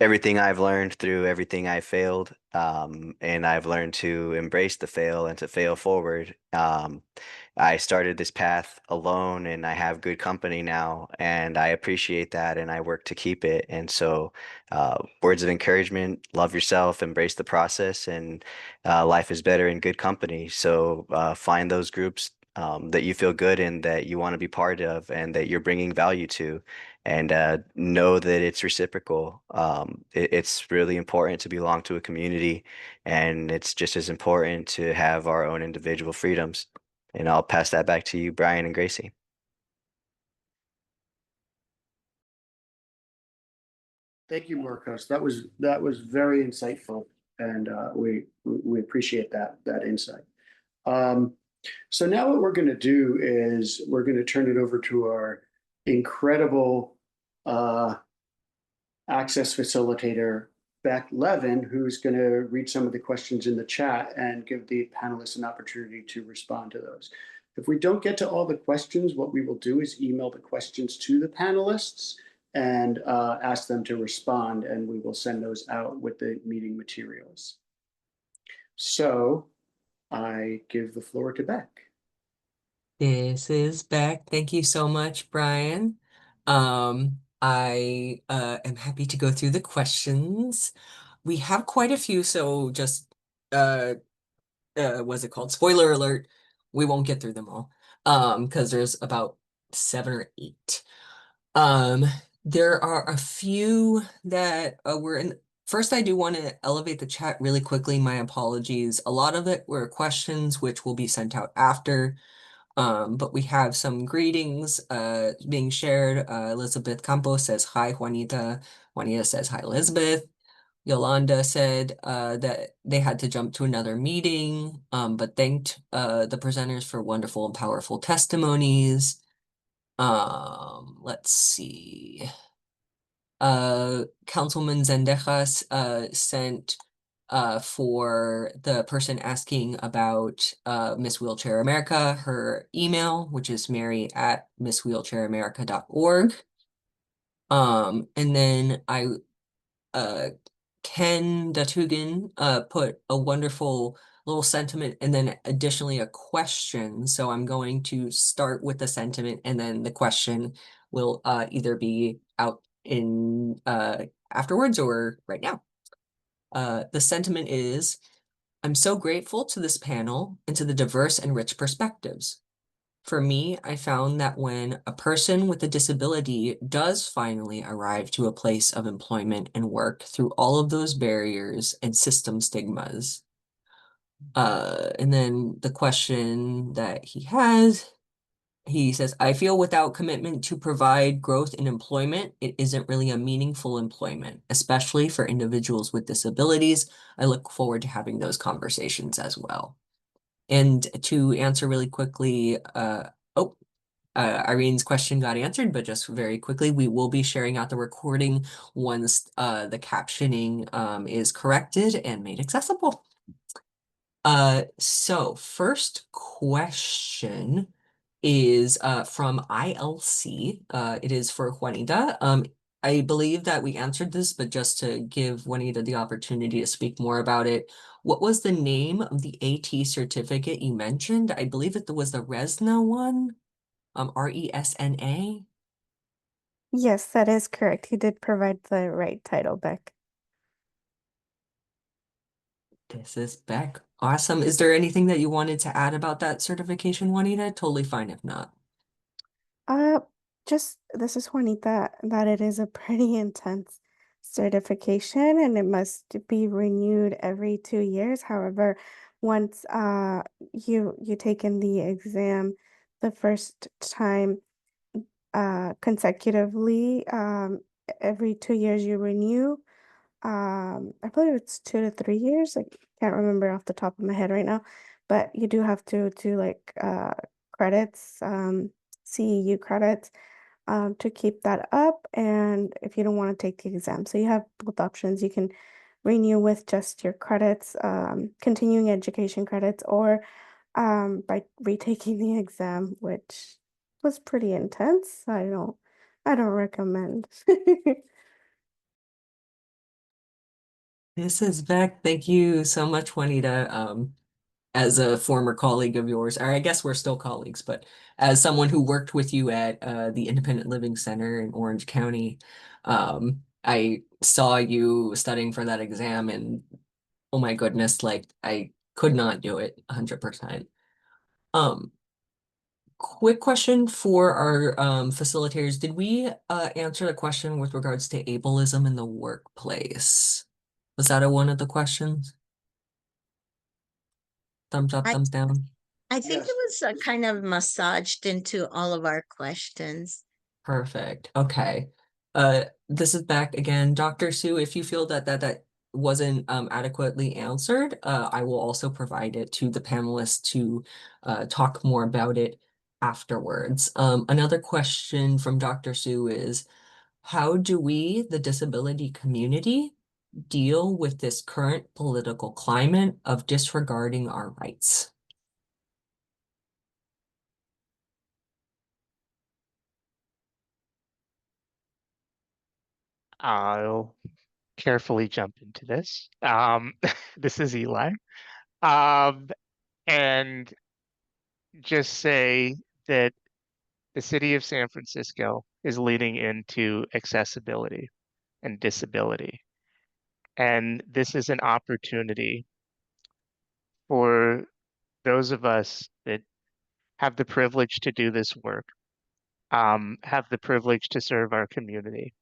Everything I've learned through everything I failed, and I've learned to embrace the fail and to fail forward. I started this path alone, and I have good company now, and I appreciate that, and I work to keep it. And so, words of encouragement: love yourself, embrace the process, and life is better in good company. So, find those groups. That you feel good in, that you want to be part of, and that you're bringing value to, and know that it's reciprocal. It's really important to belong to a community, and it's just as important to have our own individual freedoms. And I'll pass that back to you, Brian and Gracie. Thank you, Marcos. That was very insightful, and we appreciate that insight. So now what we're going to do is we're going to turn it over to our incredible access facilitator, Beck Levin, who's going to read some of the questions in the chat and give the panelists an opportunity to respond to those. If we don't get to all the questions, what we will do is email the questions to the panelists and ask them to respond, and we will send those out with the meeting materials. So I give the floor to Beck. This is Beck. Thank you so much, Brian. I am happy to go through the questions. We have quite a few, so just what's it called? Spoiler alert, we won't get through them all. Because there's about 7 or 8. There are a few that were in. First, I do want to elevate the chat really quickly. My apologies. A lot of it were questions which will be sent out after. But we have some greetings being shared. Elizabeth Campos says, "Hi, Juanita." Juanita says, "Hi, Elizabeth." Yolanda said that they had to jump to another meeting, but thanked the presenters for wonderful and powerful testimonies. Let's see. Councilman Zendejas sent for the person asking about Miss Wheelchair America, her email, which is mary@misswheelchairamerica.org. And then Ken Datugan put a wonderful little sentiment and then additionally a question. So I'm going to start with the sentiment and then the question will either be out in afterwards or right now. The sentiment is, I'm so grateful to this panel and to the diverse and rich perspectives. For me, I found that when a person with a disability does finally arrive to a place of employment and work through all of those barriers and system stigmas, and then the question that he says, I feel without commitment to provide growth in employment, it isn't really a meaningful employment, especially for individuals with disabilities. I look forward to having those conversations as well. And to answer really quickly, Irene's question got answered, but just very quickly, we will be sharing out the recording once the captioning is corrected and made accessible. So first question is from ILC. It is for Juanita. I believe that we answered this, but just to give Juanita the opportunity to speak more about it, what was the name of the AT certificate you mentioned? I believe it was the RESNA one. RESNA. Yes, that is correct. He did provide the right title, Beck. This is Beck. Awesome. Is there anything that you wanted to add about that certification, Juanita? Totally fine if not. Just this is Juanita, that it is a pretty intense certification and it must be renewed every 2 years. However, once you take in the exam the first time consecutively, every 2 years you renew. I believe it's 2 to 3 years. I can't remember off the top of my head right now, but you do have to like credits, CEU credits, to keep that up. And if you don't want to take the exam, so you have both options. You can renew with just your credits, continuing education credits, or by retaking the exam, which was pretty intense. I don't recommend. This is Beck. Thank you so much, Juanita. As a former colleague of yours, or I guess we're still colleagues, but as someone who worked with you at the Independent Living Center in Orange County, I saw you studying for that exam and oh my goodness, like I could not do it 100%. Quick question for our facilitators. Did we answer the question with regards to ableism in the workplace? Was that one of the questions? Thumbs up, I thumbs down. I think it was kind of massaged into all of our questions. Perfect. Okay. This is back again. Dr. Sue, if you feel that wasn't adequately answered, I will also provide it to the panelists to talk more about it afterwards. Another question from Dr. Sue is, how do we, the disability community, deal with this current political climate of disregarding our rights? I'll carefully jump into this. This is Eli. Um, and just say that the city of San Francisco is leading into accessibility and disability. And this is an opportunity for those of us that have the privilege to do this work, have the privilege to serve our community,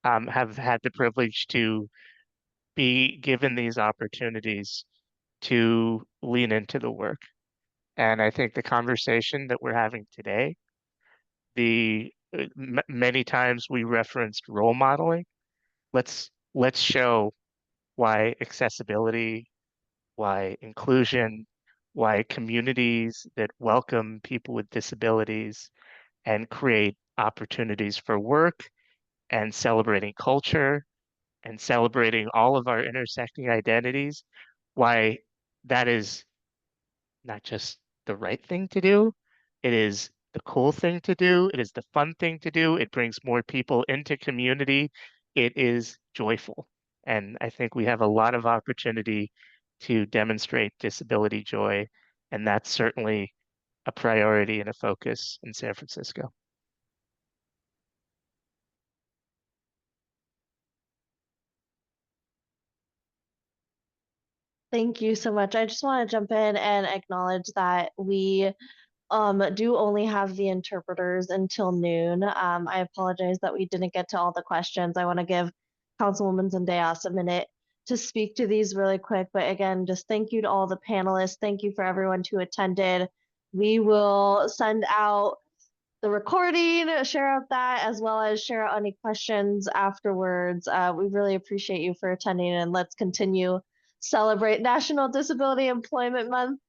have had the privilege to be given these opportunities to lean into the work. And I think the conversation that we're having today, many times we referenced role modeling. Let's show why accessibility, why inclusion, why communities that welcome people with disabilities and create opportunities for work and celebrating culture and celebrating all of our intersecting identities, why that is not just the right thing to do, it is the cool thing to do, it is the fun thing to do, it brings more people into community, it is joyful. And I think we have a lot of opportunity to demonstrate disability joy, and that's certainly a priority and a focus in San Francisco. Thank you so much. I just want to jump in and acknowledge that we do only have the interpreters until noon. I apologize that we didn't get to all the questions. I want to give Councilwoman Zendejas a minute to speak to these really quick. But again, just thank you to all the panelists. Thank you for everyone who attended. We will send out the recording, share out that, as well as share out any questions afterwards. We really appreciate you for attending, and let's continue celebrate National Disability Employment Month.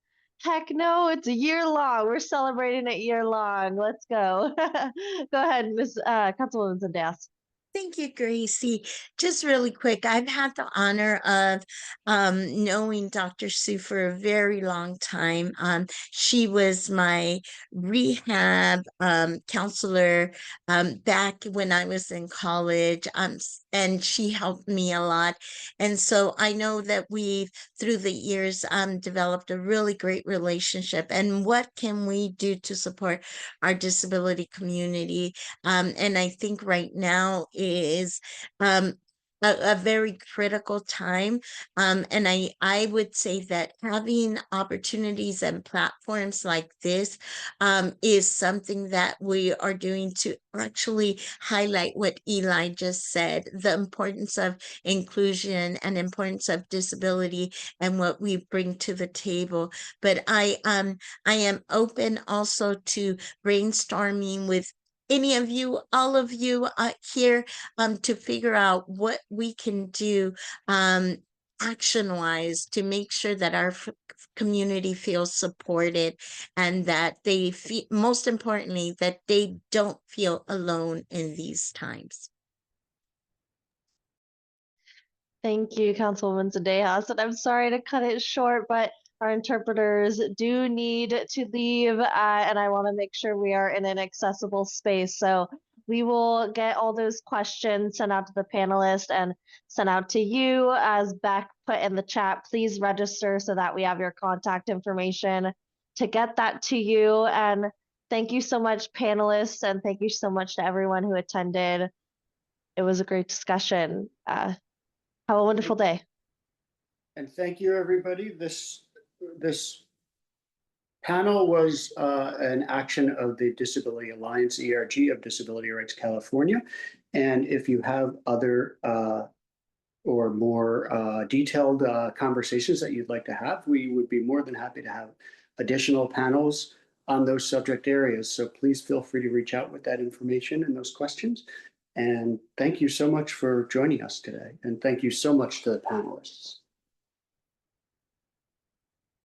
Heck no, it's a year long. We're celebrating it year long. Let's go. Go ahead, Ms. Councilwoman Zendejas. Thank you, Gracie. Just really quick, I've had the honor of knowing Dr. Sue for a very long time. She was my rehab counselor back when I was in college, and she helped me a lot. And so I know that we've, through the years, developed a really great relationship. And what can we do to support our disability community? And I think right now is a very critical time. And I would say that having opportunities and platforms like this is something that we are doing to actually highlight what Eli just said, the importance of inclusion and importance of disability and what we bring to the table. But I am open also to brainstorming with any of you, all of you here to figure out what we can do action-wise to make sure that our community feels supported and that they feel, most importantly, that they don't feel alone in these times. Thank you, Councilwoman Zendejas. And I'm sorry to cut it short, but our interpreters do need to leave, and I want to make sure we are in an accessible space. So we will get all those questions sent out to the panelists and sent out to you. As Beck put in the chat, please register so that we have your contact information to get that to you. And thank you so much, panelists, and thank you so much to everyone who attended. It was a great discussion. Have a wonderful day. And thank you, everybody. This panel was an action of the Disability Alliance, ERG, of Disability Rights California. And if you have other or more detailed conversations that you'd like to have, we would be more than happy to have additional panels on those subject areas. So please feel free to reach out with that information and those questions. And thank you so much for joining us today. And thank you so much to the panelists.